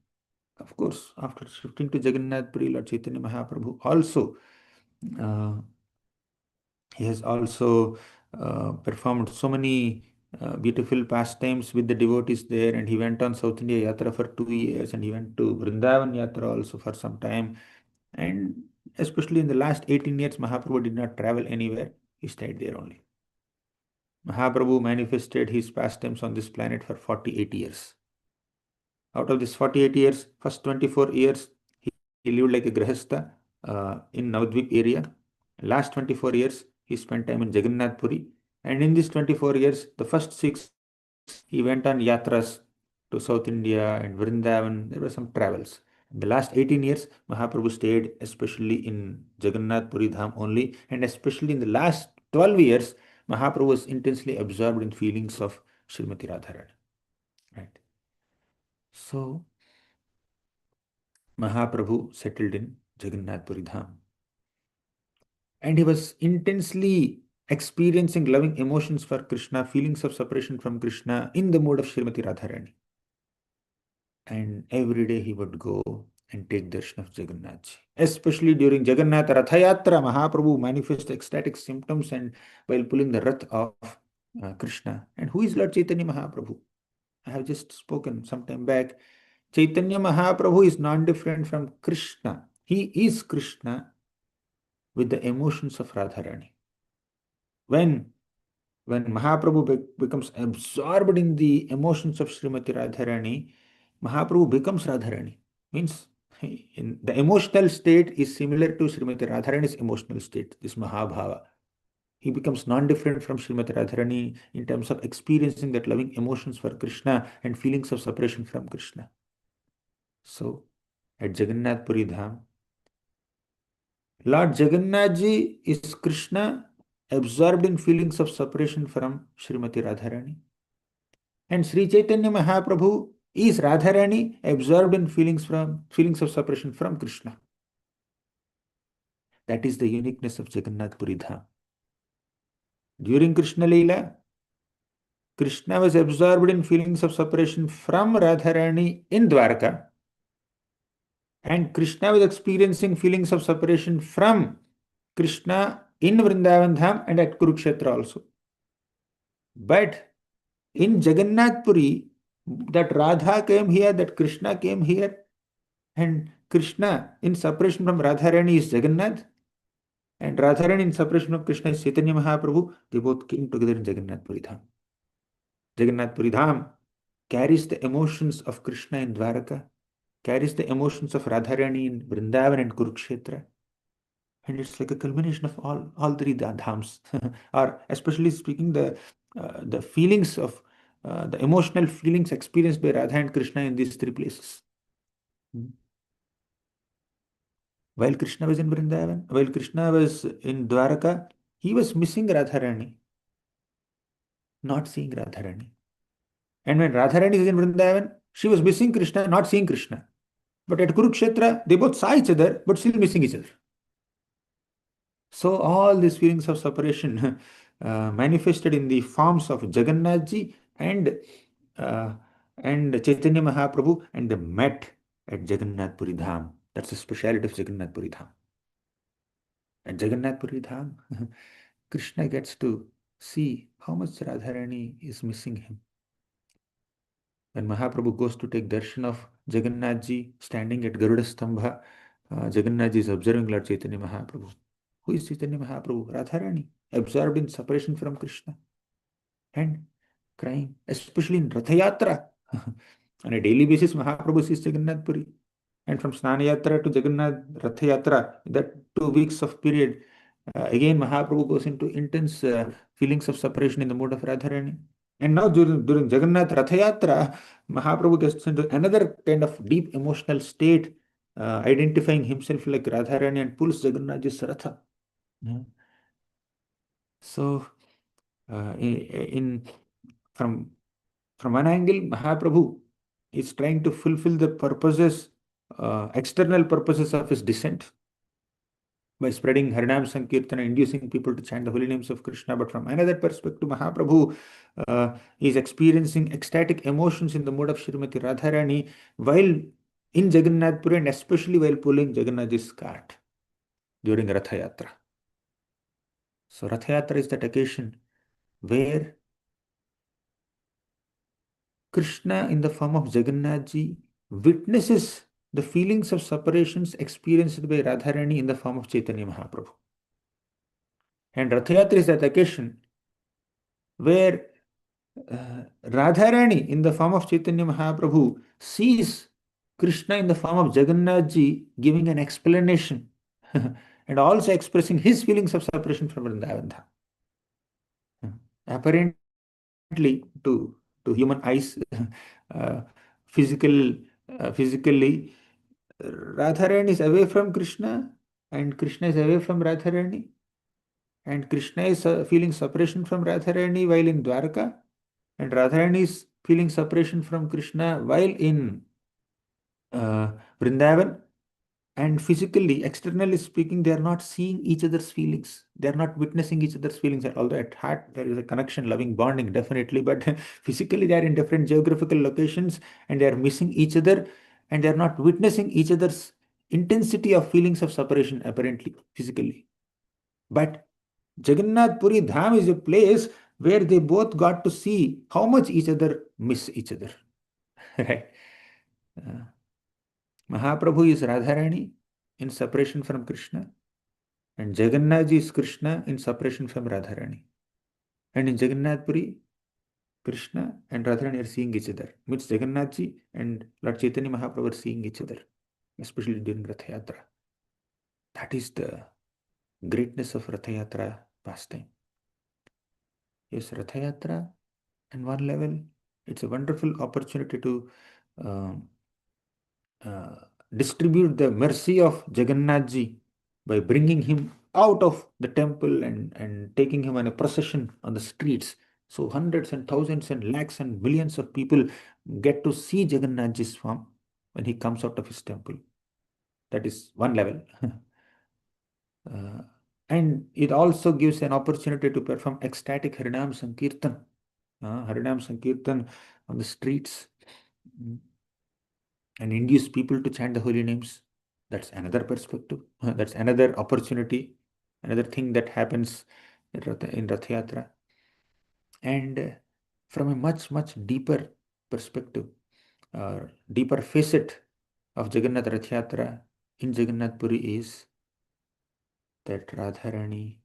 Of course, after shifting to Jagannath Puri, Lord Chaitanya Mahaprabhu also uh, he has also performed so many beautiful pastimes with the devotees there, and he went on South India Yatra for 2 years, and he went to Vrindavan Yatra also for some time. And especially in the last 18 years, Mahaprabhu did not travel anywhere, he stayed there only. Mahaprabhu manifested his pastimes on this planet for 48 years. Out of this 48 years, first 24 years, he lived like a grahastha in Navadvip area. Last 24 years, he spent time in Jagannath Puri. And in these 24 years, the first 6, he went on yatras to South India and Vrindavan. There were some travels. In the last 18 years, Mahaprabhu stayed especially in Jagannath Puri Dham only. And especially in the last 12 years, Mahaprabhu was intensely absorbed in feelings of Srimati Radharani. Right. So, Mahaprabhu settled in Jagannath Puri Dham. And he was intensely experiencing loving emotions for Krishna, feelings of separation from Krishna in the mood of Srimati Radharani. And every day he would go and take darshan of Jagannath. Especially during Jagannath Ratha Yatra, Mahaprabhu manifests ecstatic symptoms and while pulling the Rath of Krishna. And who is Lord Chaitanya Mahaprabhu? I have just spoken some time back. Chaitanya Mahaprabhu is non-different from Krishna. He is Krishna with the emotions of Radharani. When when Mahaprabhu becomes absorbed in the emotions of Srimati Radharani, Mahaprabhu becomes Radharani. Means in the emotional state is similar to Srimati Radharani's emotional state, this Mahabhava. He becomes non-different from Srimati Radharani in terms of experiencing that loving emotions for Krishna and feelings of separation from Krishna. So, at Jagannath Puri Dham, Lord Jagannath Ji is Krishna absorbed in feelings of separation from Srimati Radharani. And Sri Chaitanya Mahaprabhu is Radharani absorbed in feelings of separation from Krishna. That is the uniqueness of Jagannath Puri Dham. During Krishna Leela, Krishna was absorbed in feelings of separation from Radharani in Dwarka, and Krishna was experiencing feelings of separation from Krishna in Vrindavan Dham and at Kurukshetra also. But in Jagannath Puri, that Radha came here, that Krishna came here, and Krishna in separation from Radharani is Jagannath, and Radharani in separation from Krishna is Chaitanya Mahaprabhu. They both came together in Jagannath Puri Dham. Jagannath Puri Dham carries the emotions of Krishna in Dwaraka, carries the emotions of Radharani in Vrindavan and Kurukshetra. And it's like a culmination of all three dhams, or especially speaking, the feelings of the emotional feelings experienced by Radha and Krishna in these three places. While Krishna was in Vrindavan, while Krishna was in Dwaraka, he was missing Radharani, not seeing Radharani. And when Radharani is in Vrindavan, she was missing Krishna, not seeing Krishna. But at Kurukshetra, they both saw each other, but still missing each other. So all these feelings of separation manifested in the forms of Jagannathji uh, and Chaitanya Mahaprabhu, and they met at Jagannath Puri Dham. That's the speciality of Jagannath Puri Dham. At Jagannath Puri Dham, Krishna gets to see how much Radharani is missing him. When Mahaprabhu goes to take darshan of Jagannathji standing at Garuda Stambha, Jagannathji is observing Lord Chaitanya Mahaprabhu. Who is Chaitanya Mahaprabhu? Radharani, absorbed in separation from Krishna and crying, especially in Ratha Yatra. On a daily basis, Mahaprabhu sees Jagannath Puri. And from Snana Yatra to Jagannath Ratha Yatra, that 2 weeks of period, again Mahaprabhu goes into intense feelings of separation in the mood of Radharani. And now during Jagannath Ratha Yatra, Mahaprabhu gets into another kind of deep emotional state, identifying himself like Radharani and pulls Jagannathji's Ratha. So, from one angle, Mahaprabhu is trying to fulfill the purposes, external purposes of his descent by spreading Harinam Sankirtana, inducing people to chant the holy names of Krishna. But from another perspective, Mahaprabhu is experiencing ecstatic emotions in the mood of Srimati Radharani while in Jagannath Puri, and especially while pulling Jagannathji's cart during Ratha Yatra. So Ratha Yatra is that occasion where Krishna in the form of Jagannathji witnesses the feelings of separations experienced by Radharani in the form of Chaitanya Mahaprabhu. And Ratha Yatra is that occasion where Radharani in the form of Chaitanya Mahaprabhu sees Krishna in the form of Jagannathji giving an explanation and also expressing his feelings of separation from Vrindavan Dham. Apparently, to human eyes, physically, Radharani is away from Krishna, and Krishna is away from Radharani, and Krishna is feeling separation from Radharani while in Dwarka, and Radharani is feeling separation from Krishna while in Vrindavan. And physically, externally speaking, they are not seeing each other's feelings. They are not witnessing each other's feelings. Although at heart there is a connection, loving bonding, definitely. But physically, they are in different geographical locations and they are missing each other. and they are not witnessing each other's intensity of feelings of separation apparently physically. But Jagannath Puri Dham is a place where they both got to see how much each other miss each other. Right? Uh, Mahaprabhu is Radharani in separation from Krishna, and Jagannath is Krishna in separation from Radharani. And in Jagannath Puri, Krishna and Radharani are seeing each other. Means Jagannath ji and Lord Chaitanya Mahaprabhu are seeing each other, especially during Rath Yatra. That is the greatness of Rath Yatra pastime. Yes, Rath Yatra, on one level, it's a wonderful opportunity to um, uh, distribute the mercy of Jagannath ji by bringing him out of the temple and taking him on a procession on the streets. So hundreds and thousands and lakhs and millions of people get to see Jagannath ji's form when he comes out of his temple. That is one level. And it also gives an opportunity to perform ecstatic Harinam Sankirtan. Harinam Sankirtan on the streets. And induce people to chant the holy names. That's another perspective. That's another opportunity, another thing that happens in Rath Yatra. And from a much, much deeper perspective, or deeper facet of Jagannath Rath Yatra in Jagannath Puri is that Radharani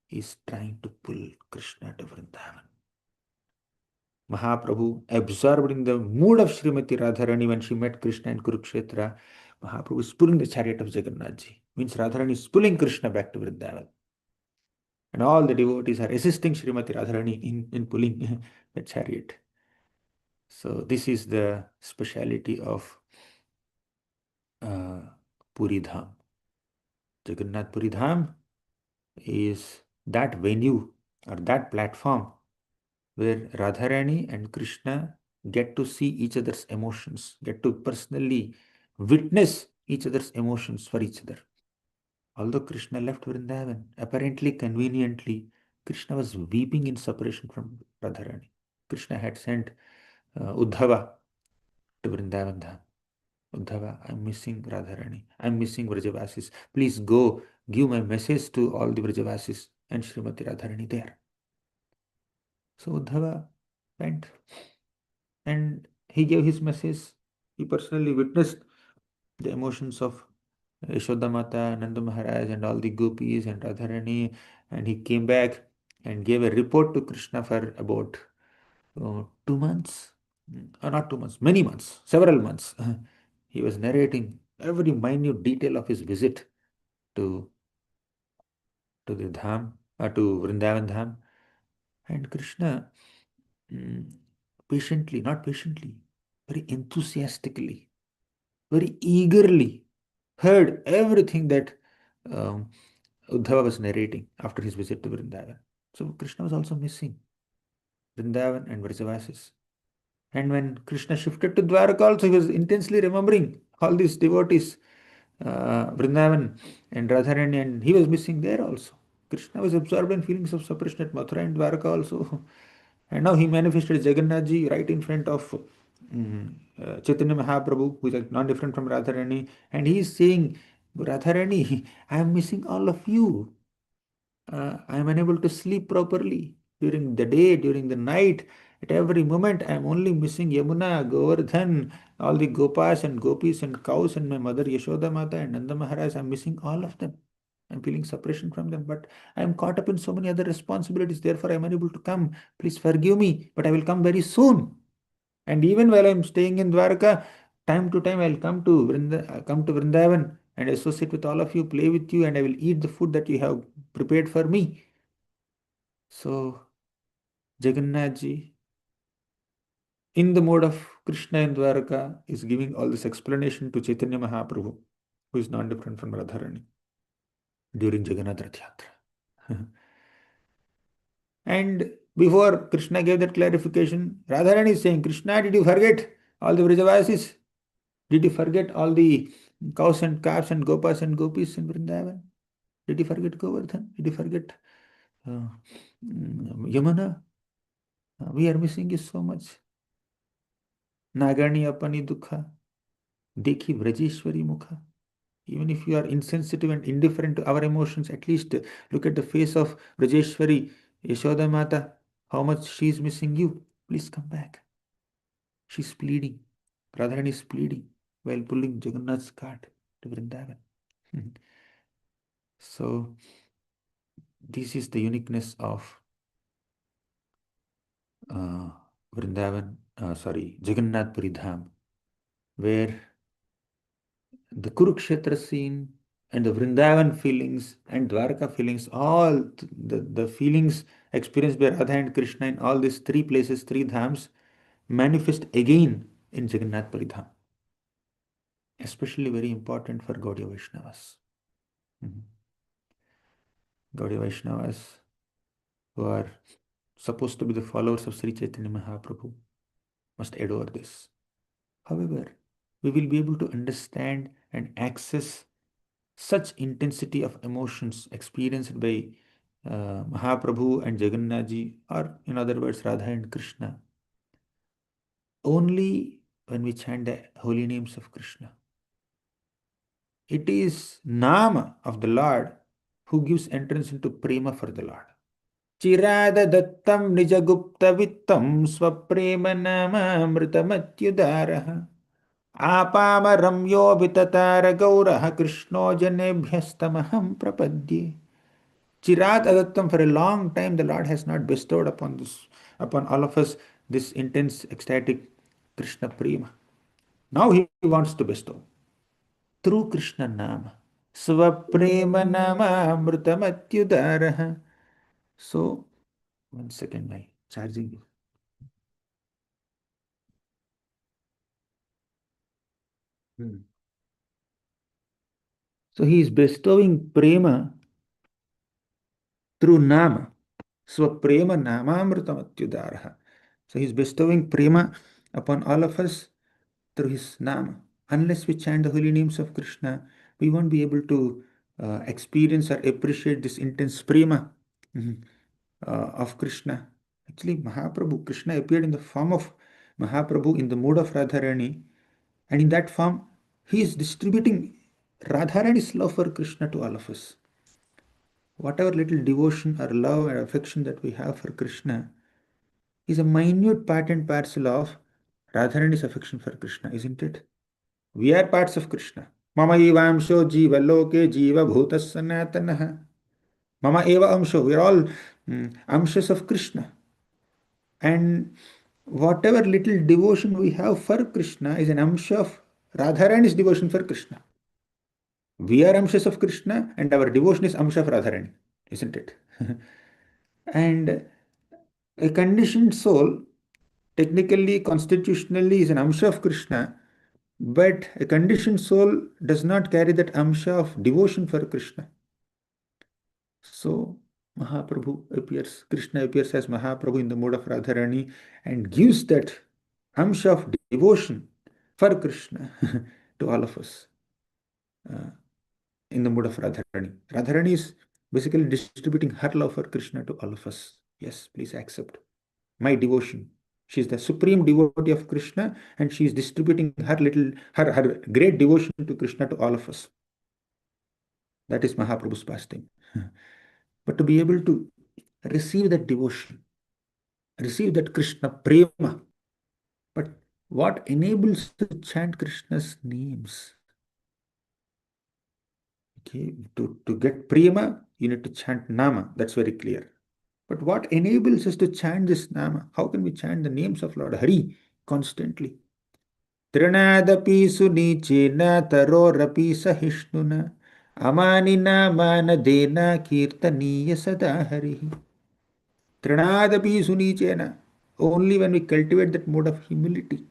is trying to pull Krishna to Vrindavan. Mahaprabhu, absorbed in the mood of Srimati Radharani when she met Krishna in Kurukshetra, Mahaprabhu is pulling the chariot of Jagannathji. Means Radharani is pulling Krishna back to Vrindavan. And all the devotees are assisting Srimati Radharani in pulling the chariot. So this is the speciality of Puri Dham. Jagannath Puri Dham is that venue or that platform where Radharani and Krishna get to see each other's emotions, get to personally witness each other's emotions for each other. Although Krishna left Vrindavan, apparently conveniently, Krishna was weeping in separation from Radharani. Krishna had sent Uddhava to Vrindavan Dham. Uddhava, I'm missing Radharani. I'm missing Vrajavasis. Please go give my message to all the Vrajavasis and Srimati Radharani there. So Uddhava went and he gave his message. He personally witnessed the emotions of Yashoda Mata, Nanda Maharaj, and all the gopis and Radharani, and he came back and gave a report to Krishna for about 2 months, not 2 months, many months, several months. He was narrating every minute detail of his visit to the Dham, to Vrindavan Dham, and Krishna patiently, not patiently, very enthusiastically, very eagerly heard everything that um, Uddhava was narrating after his visit to Vrindavan. So Krishna was also missing Vrindavan and Vrajavasis. And when Krishna shifted to Dwaraka also, he was intensely remembering all these devotees, Vrindavan and Radharani, and he was missing there also. Krishna was absorbed in feelings of separation at Mathura and Dwaraka also. And now he manifested Jagannathji right in front of Chaitanya Mahaprabhu, who is like non different from Radharani. And he is saying, Radharani, I am missing all of you. I am unable to sleep properly during the day, during the night. At every moment, I am only missing Yamuna, Govardhan, all the Gopas and Gopis and cows and my mother Yashoda Mata and Nanda Maharaj. I am missing all of them. I'm feeling separation from them, but I am caught up in so many other responsibilities. Therefore, I am unable to come. Please forgive me, but I will come very soon. And even while I am staying in Dwarka, time to time I will come to Vrindavan and associate with all of you, play with you, and I will eat the food that you have prepared for me. So, Jagannath ji, in the mode of Krishna in Dwarka, is giving all this explanation to Chaitanya Mahaprabhu, who is not different from Radharani, during Jagannath Rath Yatra. And before Krishna gave that clarification, Radharani is saying, Krishna, did you forget all the Vrajavasis? Did you forget all the cows and calves and gopas and gopis in Vrindavan? Did you forget Govardhan? Did you forget uh, Yamuna? We are missing you so much. Nagani apani dukha. Dekhi Vrajeshwari Mukha. Even if you are insensitive and indifferent to our emotions, at least look at the face of Vrajeshwari, Yashoda Mata, how much she is missing you. Please come back. She's pleading. Radharani is pleading while pulling Jagannath's cart to Vrindavan. So, this is the uniqueness of Vrindavan, Jagannath Puri Dham, where the Kurukshetra scene and the Vrindavan feelings and Dwarka feelings, all the feelings experienced by Radha and Krishna in all these three places, three dhams, manifest again in Jagannath Puri Dham. Especially very important for Gaudiya Vaishnavas. Gaudiya Vaishnavas who are supposed to be the followers of Sri Chaitanya Mahaprabhu must adore this. However, we will be able to understand and access such intensity of emotions experienced by Mahaprabhu and Jagannathji, or in other words, Radha and Krishna, only when we chant the holy names of Krishna. It is Nama of the Lord who gives entrance into prema for the Lord. Chirada dattam nijagupta vittam swaprema namamritamatyudaraha आपामरं यो विततार गौरः कृष्णो जनेभ्यस्तमहं प्रपद्ये. Chirat adattam, for a long time the Lord has not bestowed upon all of us this intense ecstatic Krishna prema. Now he wants to bestow through Krishna Nama. Svaprema Nama Amrutamatyudaraha. So, 1 second, my charging is. So he is bestowing prema through Nama. Swaprema Namamritamatyudaraha. So he is bestowing prema upon all of us through his Nama. Unless we chant the holy names of Krishna, we won't be able to experience or appreciate this intense prema of Krishna. Actually, Mahaprabhu, Krishna appeared in the form of Mahaprabhu in the mood of Radharani, and in that form, he is distributing Radharani's love for Krishna to all of us. Whatever little devotion or love and affection that we have for Krishna is a minute part and parcel of Radharani's affection for Krishna, isn't it? We are parts of Krishna. Mama eva amsho jiva loke jiva bhutas sanatanaha. Mama eva amsho. We are all amshas of Krishna. And whatever little devotion we have for Krishna is an amsha of Radharani's devotion for Krishna. We are amshas of Krishna and our devotion is amsha of Radharani, isn't it? And a conditioned soul, technically, constitutionally, is an amsha of Krishna, but a conditioned soul does not carry that amsha of devotion for Krishna. So, Mahaprabhu appears, Krishna appears as Mahaprabhu in the mode of Radharani and gives that amsha of devotion for Krishna to all of us in the mode of Radharani. Radharani is basically distributing her love for Krishna to all of us. Yes, please accept my devotion. She is the supreme devotee of Krishna and she is distributing her great devotion to Krishna to all of us. That is Mahaprabhu's pastime. But to be able to receive that devotion, receive that Krishna prema, but what enables to chant Krishna's names? Okay, to get prema, you need to chant Nama. That's very clear. But what enables us to chant this Nama? How can we chant the names of Lord Hari constantly? Trinadapi sunichena tarorapi sahishnuna amanina manadena kirtaniya sada harihi. Trinadapi sunichena. Only when we cultivate that mode of humility,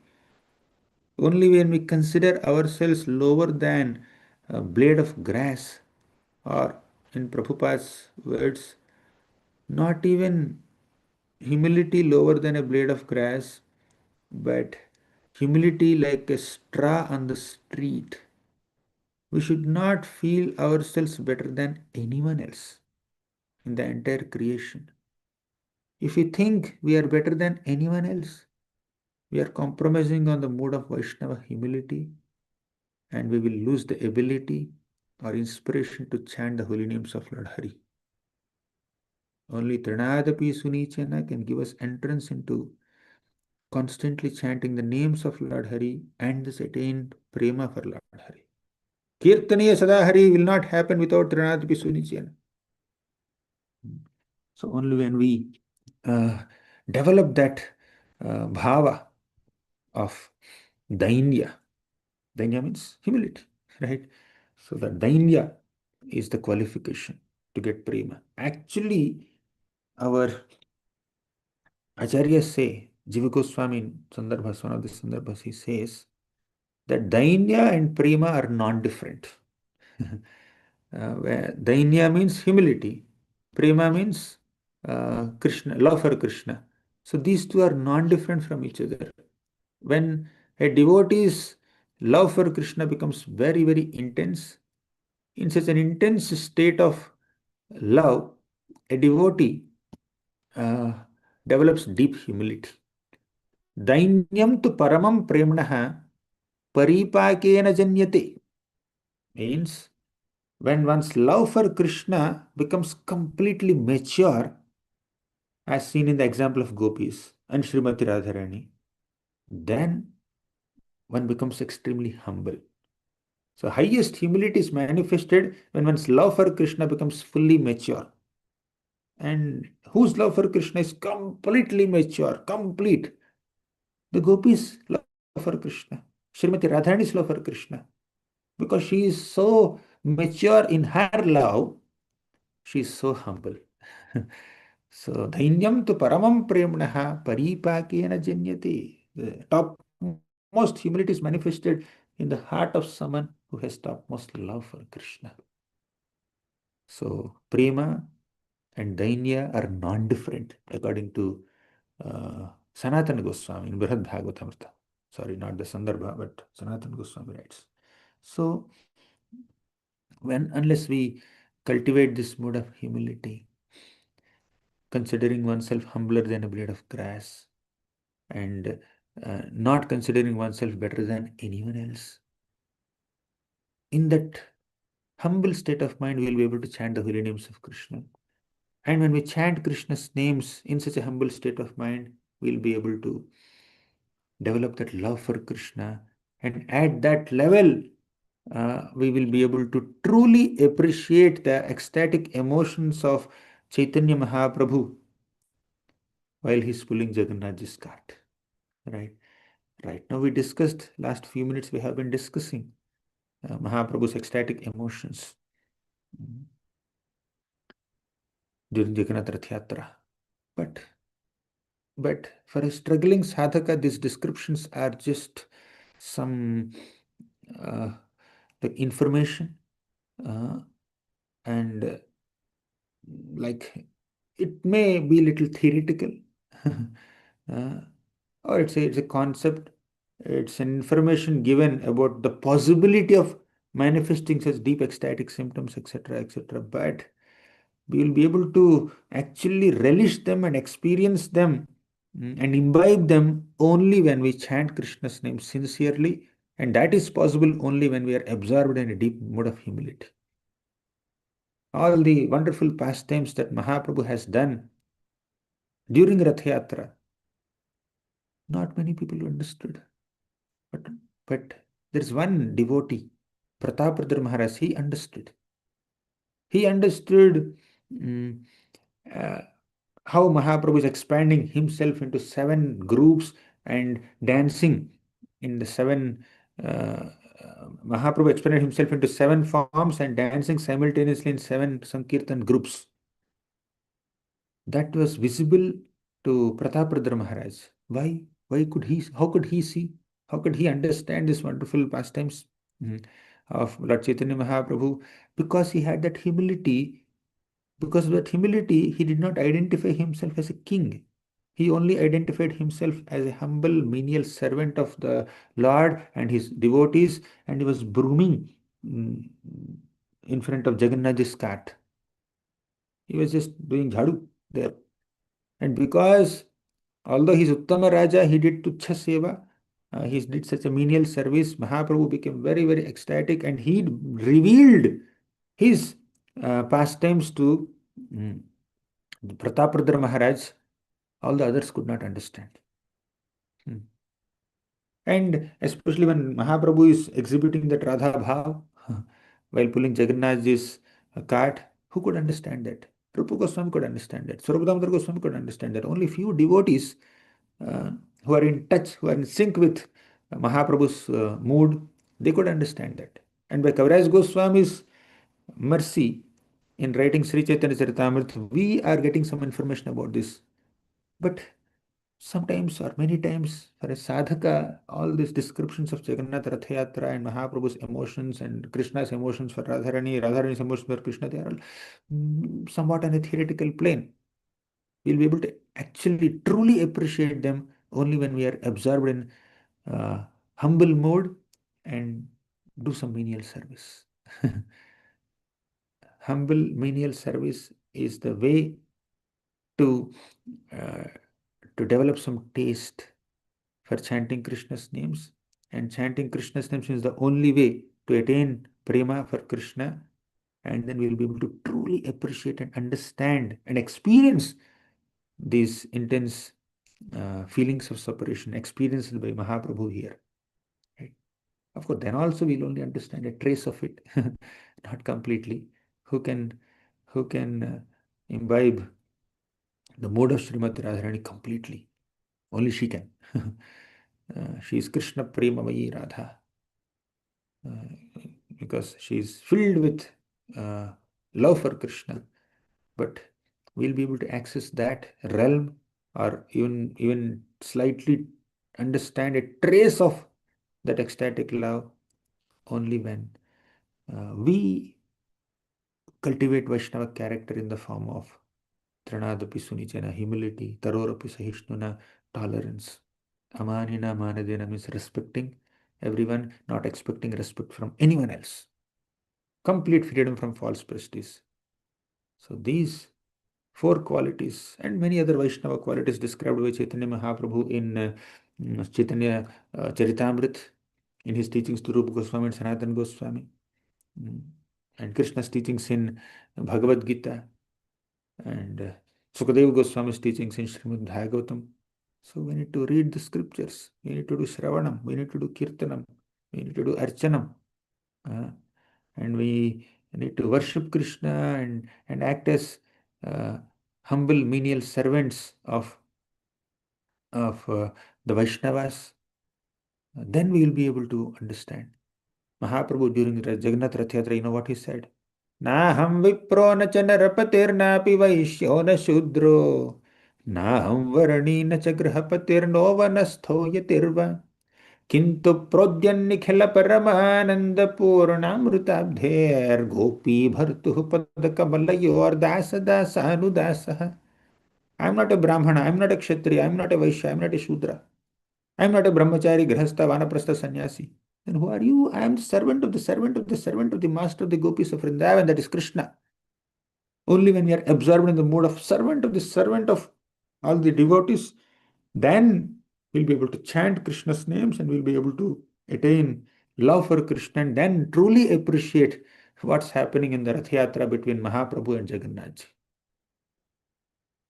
only when we consider ourselves lower than a blade of grass, or in Prabhupada's words, not even humility lower than a blade of grass, but humility like a straw on the street. We should not feel ourselves better than anyone else in the entire creation. If we think we are better than anyone else, we are compromising on the mode of Vaishnava humility and we will lose the ability or inspiration to chant the holy names of Lord Hari. Only Trinadapi Sunichana can give us entrance into constantly chanting the names of Lord Hari and this attained prema for Lord Hari. Kirtaniya Sadahari will not happen without Trinadapi Sunichana. So only when we develop that bhava of dainya, dainya means humility, right? So the dainya is the qualification to get prema. Actually, our acharyas say, Jiva Goswami in Sandarbhas, one of the Sandarbhas, he says that dainya and prema are non-different. Where dainya means humility, prema means Krishna, love for Krishna. So these two are non-different from each other. When a devotee's love for Krishna becomes very, very intense, in such an intense state of love, a devotee uh, develops deep humility. Dainyam tu paramam premnaha paripakena janyate means when one's love for Krishna becomes completely mature, as seen in the example of gopis and Srimati Radharani, then one becomes extremely humble. So, highest humility is manifested when one's love for Krishna becomes fully mature. And whose love for Krishna is completely mature, complete? The gopis' love for Krishna, Srimati Radharani's love for Krishna. Because she is so mature in her love, she is so humble. So, dhainyam tu paramam premnaha paripakena janyate. The topmost humility is manifested in the heart of someone who has topmost love for Krishna. So, prema and dainya are non-different according to Sanatana Goswami in Brihad Bhagavatamrita. Sorry, not the Sandarbha, but Sanatana Goswami writes. So, unless we cultivate this mode of humility, considering oneself humbler than a blade of grass, and not considering oneself better than anyone else, in that humble state of mind, we will be able to chant the holy names of Krishna. And when we chant Krishna's names in such a humble state of mind, we will be able to develop that love for Krishna. And at that level, we will be able to truly appreciate the ecstatic emotions of Chaitanya Mahaprabhu while he's pulling Jagannath's cart. Right? Right now, we discussed, last few minutes, we have been discussing Mahaprabhu's ecstatic emotions during Jagannath Rath Yatra. But for a struggling sadhaka, these descriptions are just some like information and like it may be a little theoretical or it's a concept, it's an information given about the possibility of manifesting such deep ecstatic symptoms, etc., etc. But we will be able to actually relish them and experience them and imbibe them only when we chant Krishna's name sincerely, and that is possible only when we are absorbed in a deep mode of humility. All the wonderful pastimes that Mahaprabhu has done during Rath Yatra, not many people understood. But there's one devotee, Pratapradar Maharaj, he understood. He understood uh, how Mahaprabhu is expanding himself into 7 groups and dancing in the 7. Mahaprabhu expanded himself into 7 forms and dancing simultaneously in 7 Sankirtan groups. That was visible to Pratapradar Maharaj. Why? Why could he? How could he see? How could he understand these wonderful pastimes of Lord Chaitanya Mahaprabhu? Because he had that humility. Because of that humility, he did not identify himself as a king. He only identified himself as a humble, menial servant of the Lord and his devotees, and he was brooming in front of Jagannath's cart. He was just doing jhadu there. And because, although he's Uttama Raja, he did Tuchha Seva, He did such a menial service. Mahaprabhu became very, very ecstatic, and he revealed his pastimes to mm, Prataprudra Maharaj. All the others could not understand. Hmm. And especially when Mahaprabhu is exhibiting that Radha Bhav while pulling Jagannathji's cart, who could understand that? Rupa Goswami could understand that. Sarvadamodar Goswami could understand that. Only few devotees uh, who are in touch, who are in sync with Mahaprabhu's mood, they could understand that. And by Kaviraj Goswami's mercy in writing Sri Chaitanya Charitamrita, we are getting some information about this. But sometimes or many times for a sadhaka, all these descriptions of Jagannath Rath Yatra and Mahaprabhu's emotions and Krishna's emotions for Radharani, Radharani's emotions for Krishna, they are all somewhat on a theoretical plane. We'll be able to actually truly appreciate them only when we are absorbed in humble mode and do some menial service. Humble menial service is the way to uh, to develop some taste for chanting Krishna's names. And chanting Krishna's names is the only way to attain prema for Krishna. And then we'll be able to truly appreciate and understand and experience these intense feelings of separation experienced by Mahaprabhu here. Right? Of course, then also we'll only understand a trace of it, not completely. Who can imbibe the mode of Srimati Radharani completely? Only she can. She is Krishna Premavayi Radha because she is filled with uh, love for Krishna. But we'll be able to access that realm or even slightly understand a trace of that ecstatic love only when we cultivate Vaishnava character in the form of Tranadapi Sunichana, humility, Tarorapi Sahishnuna, tolerance. Amanina Manadena means respecting everyone, not expecting respect from anyone else. Complete freedom from false prestige. So these four qualities and many other Vaishnava qualities described by Chaitanya Mahaprabhu in Chaitanya Charitamrit, in his teachings to Rupa Goswami and Sanatana Goswami, mm, and Krishna's teachings in Bhagavad Gita, and Sukadeva Goswami's teachings in Srimad Bhagavatam. So we need to read the scriptures, we need to do Shravanam, we need to do Kirtanam, we need to do Archanam, uh, and we need to worship Krishna and act as uh, humble menial servants of the Vaishnavas. Then we will be able to understand. Mahaprabhu during the Jagannath Rath Yatra, you know what he said? Naham vipro na cha narapatirnapi vaishyo na shudro naham varani na cha grahapatirno vanastho yatirva किंतु प्रोद्यन्निखिल परमानंद पूर्णामृताब्धेर गोपी भर्तुः पद कमलयोर दास दासानुदासः. I am not a Brahmana, I am not a Kshatriya, I am not a Vaishya, I am not a Shudra, I am not a Brahmachari, Grihastha, Vanaprastha, Sannyasi. Then who are you? I am the servant of the servant of the servant of the master of the gopis of Vrindavan, that is Krishna. Only when we are absorbed in the mode of servant of the servant of all the devotees, then we'll be able to chant Krishna's names and we'll be able to attain love for Krishna and then truly appreciate what's happening in the Rath Yatra between Mahaprabhu and Jagannath.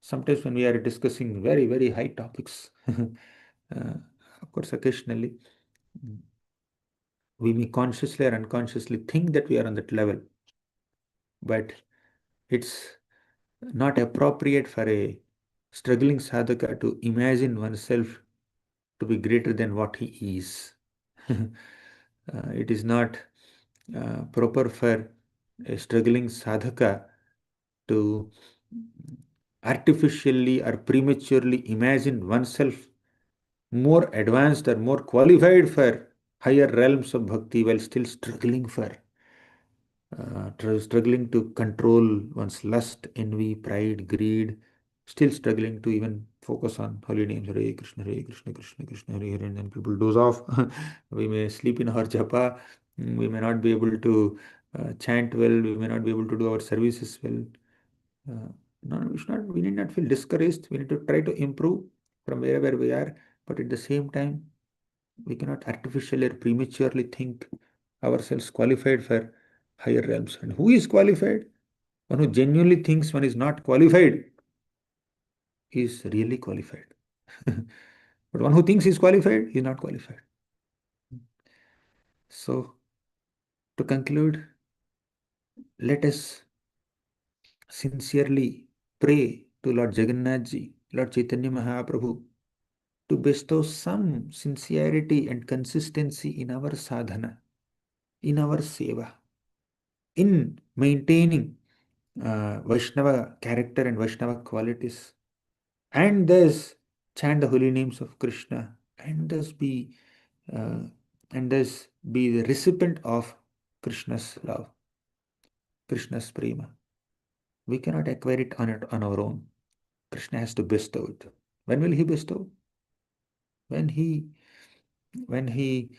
Sometimes when we are discussing very, very high topics, of course, occasionally we may consciously or unconsciously think that we are on that level, but it's not appropriate for a struggling sadhaka to imagine oneself to be greater than what he is. It is not proper for a struggling sadhaka to artificially or prematurely imagine oneself more advanced or more qualified for higher realms of bhakti while still struggling for struggling to control one's lust, envy, pride, greed, still struggling to even focus on holy names, Hare Krishna, Hare Krishna, Krishna Krishna, Hare Hare, and then people doze off. We may sleep in our japa, we may not be able to chant well, we may not be able to do our services well. No, we need not feel discouraged. We need to try to improve from wherever we are, but at the same time, We cannot artificially or prematurely think ourselves qualified for higher realms. And who is qualified? One who genuinely thinks one is not qualified is really qualified. But one who thinks he is qualified is not qualified. So, to conclude, let us sincerely pray to Lord Jagannath Ji, Lord Chaitanya Mahaprabhu, to bestow some sincerity and consistency in our sadhana, in our seva, in maintaining Vaishnava character and Vaishnava qualities, and thus chant the holy names of Krishna, uh, and thus be the recipient of Krishna's love, Krishna's prema. We cannot acquire it on our own. Krishna has to bestow it. When will he bestow? When he when he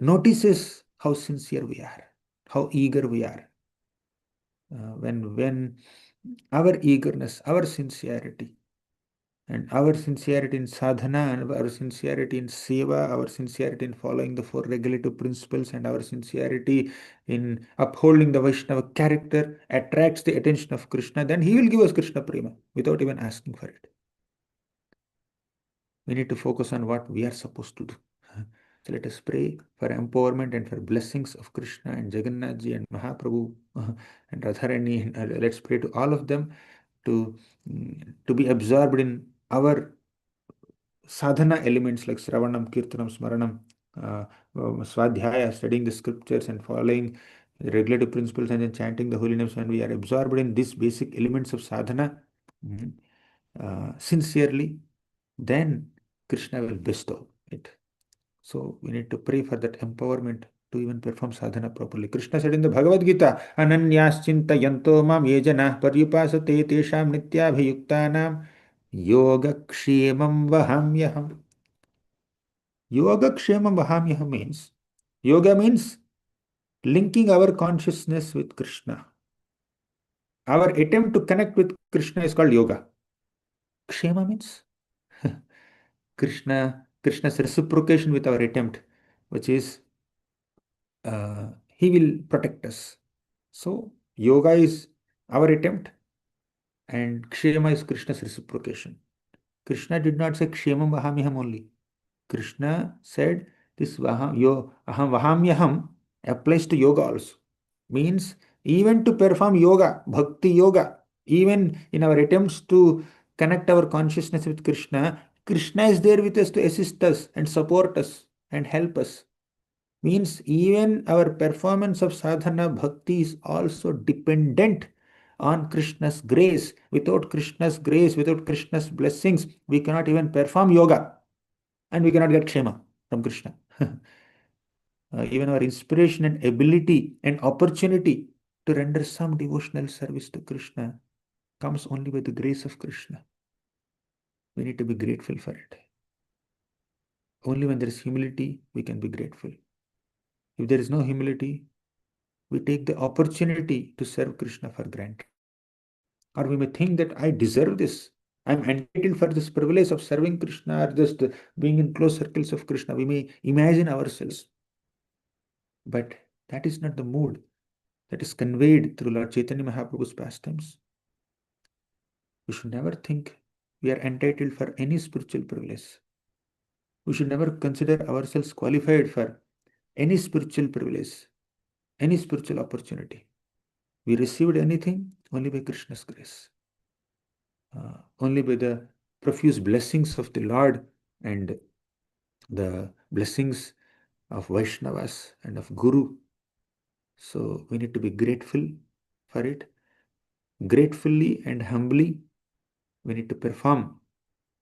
notices how sincere we are, how eager we are. When our eagerness, our sincerity, and our sincerity in sadhana, and our sincerity in seva, our sincerity in following the four regulative principles, and our sincerity in upholding the Vaishnava character attracts the attention of Krishna, then he will give us Krishna prema without even asking for it. We need to focus on what we are supposed to do. So let us pray for empowerment and for blessings of Krishna and Jagannath Ji and Mahaprabhu and Radharani. Let's pray to all of them to, to be absorbed in our sadhana elements like Sravanam, Kirtanam, Smaranam, Swadhyaya, studying the scriptures and following the regulative principles and then chanting the holy names. When we are absorbed in these basic elements of sadhana sincerely, then Krishna will bestow it. So we need to pray for that empowerment to even perform sadhana properly. Krishna said in the Bhagavad Gita, Ananyaschinta yanto mam yejana paryupasate tesham nityabhayuktanam yogakshemam vahamyaham. Yogakshemam vahamyaham means, yoga means linking our consciousness with Krishna. Our attempt to connect with Krishna is called yoga. Kshema means Krishna's reciprocation with our attempt, which is he will protect us. So yoga is our attempt, and kshema is Krishna's reciprocation. Krishna did not say kshemam vahamyaham only. Krishna said this aham vahamyaham applies to yoga also. Means even to perform yoga, bhakti yoga, even in our attempts to connect our consciousness with Krishna, Krishna is there with us to assist us and support us and help us. Means even our performance of sadhana bhakti is also dependent on Krishna's grace. Without Krishna's grace, without Krishna's blessings, we cannot even perform yoga and we cannot get kshema from Krishna. Even our inspiration and ability and opportunity to render some devotional service to Krishna comes only by the grace of Krishna. We need to be grateful for it. Only when there is humility, we can be grateful. If there is no humility, we take the opportunity to serve Krishna for granted. Or we may think that I deserve this. I'm entitled for this privilege of serving Krishna or just being in close circles of Krishna. We may imagine ourselves. But that is not the mood that is conveyed through Lord Chaitanya Mahaprabhu's pastimes. We should never think we are entitled for any spiritual privilege. We should never consider ourselves qualified for any spiritual privilege, any spiritual opportunity. We received anything only by Krishna's grace, only by the profuse blessings of the Lord and the blessings of Vaishnavas and of Guru. So we need to be grateful for it. Gratefully and humbly, we need to perform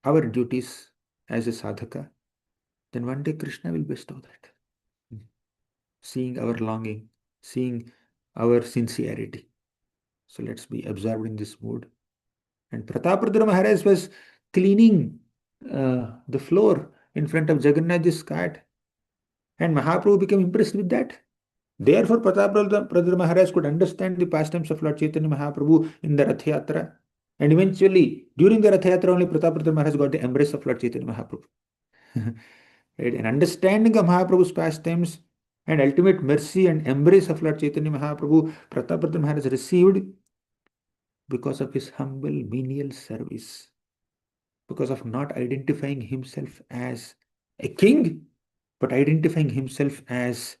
our duties as a sadhaka. Then one day Krishna will bestow that. Seeing our longing, seeing our sincerity. So let's be absorbed in this mood. And Pratapruddra Maharaj was cleaning the floor in front of Jagannath's cart. And Mahaprabhu became impressed with that. Therefore, Pratapruddra Maharaj could understand the pastimes of Lord Chaitanya Mahaprabhu in the Rath Yatra. And eventually, during the Rath Yatra, only Pratapruddra Maharaj got the embrace of Lord Chaitanya Mahaprabhu. Right? An understanding of Mahaprabhu's pastimes and ultimate mercy and embrace of Lord Chaitanya Mahaprabhu, Pratapartha Maharaj received because of his humble menial service, because of not identifying himself as a king, but identifying himself as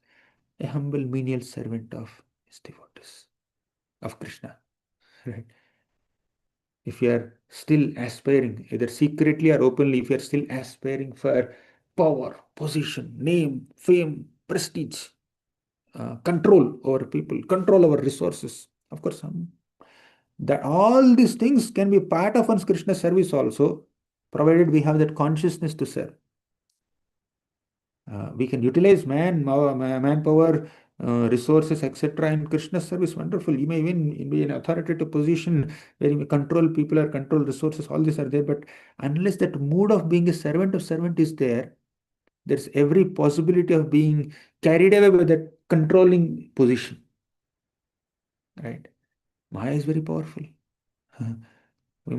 a humble menial servant of his devotees, of Krishna. Right? If you are still aspiring, either secretly or openly, if you are still aspiring for power, position, name, fame, prestige, control over people, control over resources, of course, that all these things can be part of one's Krishna service also, provided we have that consciousness to serve. We can utilize manpower, resources, etc. in Krishna's service. Wonderful. You may even be in authoritative position where you may control people or control resources. All these are there, but unless that mood of being a servant of servant is there, there's every possibility of being carried away by that controlling position. Right? Maya is very powerful. We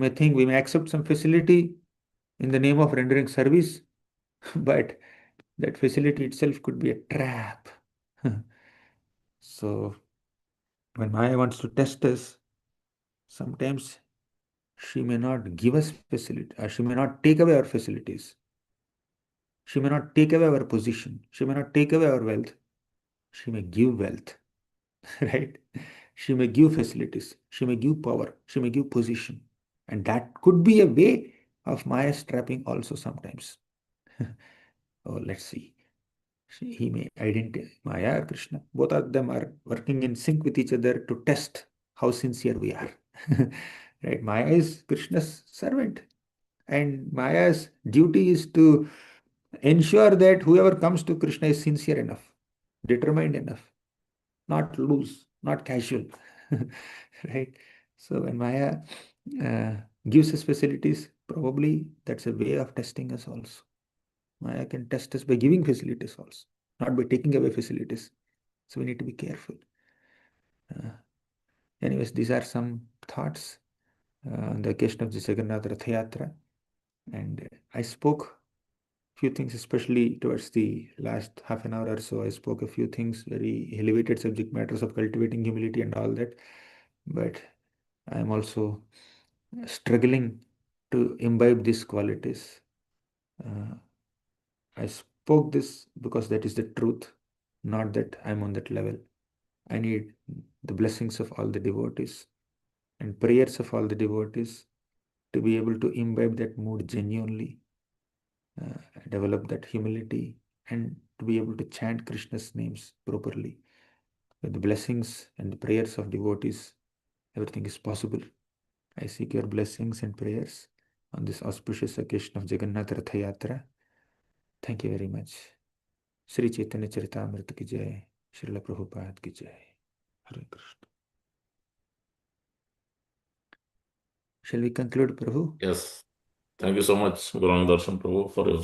may accept some facility in the name of rendering service, but that facility itself could be a trap. So when Maya wants to test us, sometimes she may not give us facility, she may not take away our facilities. She may not take away our position. She may not take away our wealth. She may give wealth, right? She may give facilities. She may give power. She may give position. And that could be a way of Maya's trapping also sometimes. Oh, let's see. He may identify Maya or Krishna. Both of them are working in sync with each other to test how sincere we are. Right? Maya is Krishna's servant, and Maya's duty is to ensure that whoever comes to Krishna is sincere enough, determined enough, not loose, not casual. Right? So when Maya uh, gives us facilities, probably that's a way of testing us also. Maya can test us by giving facilities also, not by taking away facilities. So we need to be careful. Uh, Anyways, these are some thoughts on the occasion of the Jagannath Rath Yatra. And I spoke few things, especially towards the last half an hour or so. I spoke a few things, very elevated subject matters of cultivating humility and all that. But I am also struggling to imbibe these qualities. Uh, I spoke this because that is the truth, not that I'm on that level. I need the blessings of all the devotees and prayers of all the devotees to be able to imbibe that mood genuinely, develop that humility, and to be able to chant Krishna's names properly. With the blessings and the prayers of devotees, everything is possible. I seek your blessings and prayers on this auspicious occasion of Jagannath Rath Yatra. Thank you very much. Sri Chaitanya Charitamrita ki jai. Srila Prabhupada ki jai. Hare Krishna. Shall we conclude, Prabhu? Yes. Thank you so much, Gauranga Darshan Prabhu, for your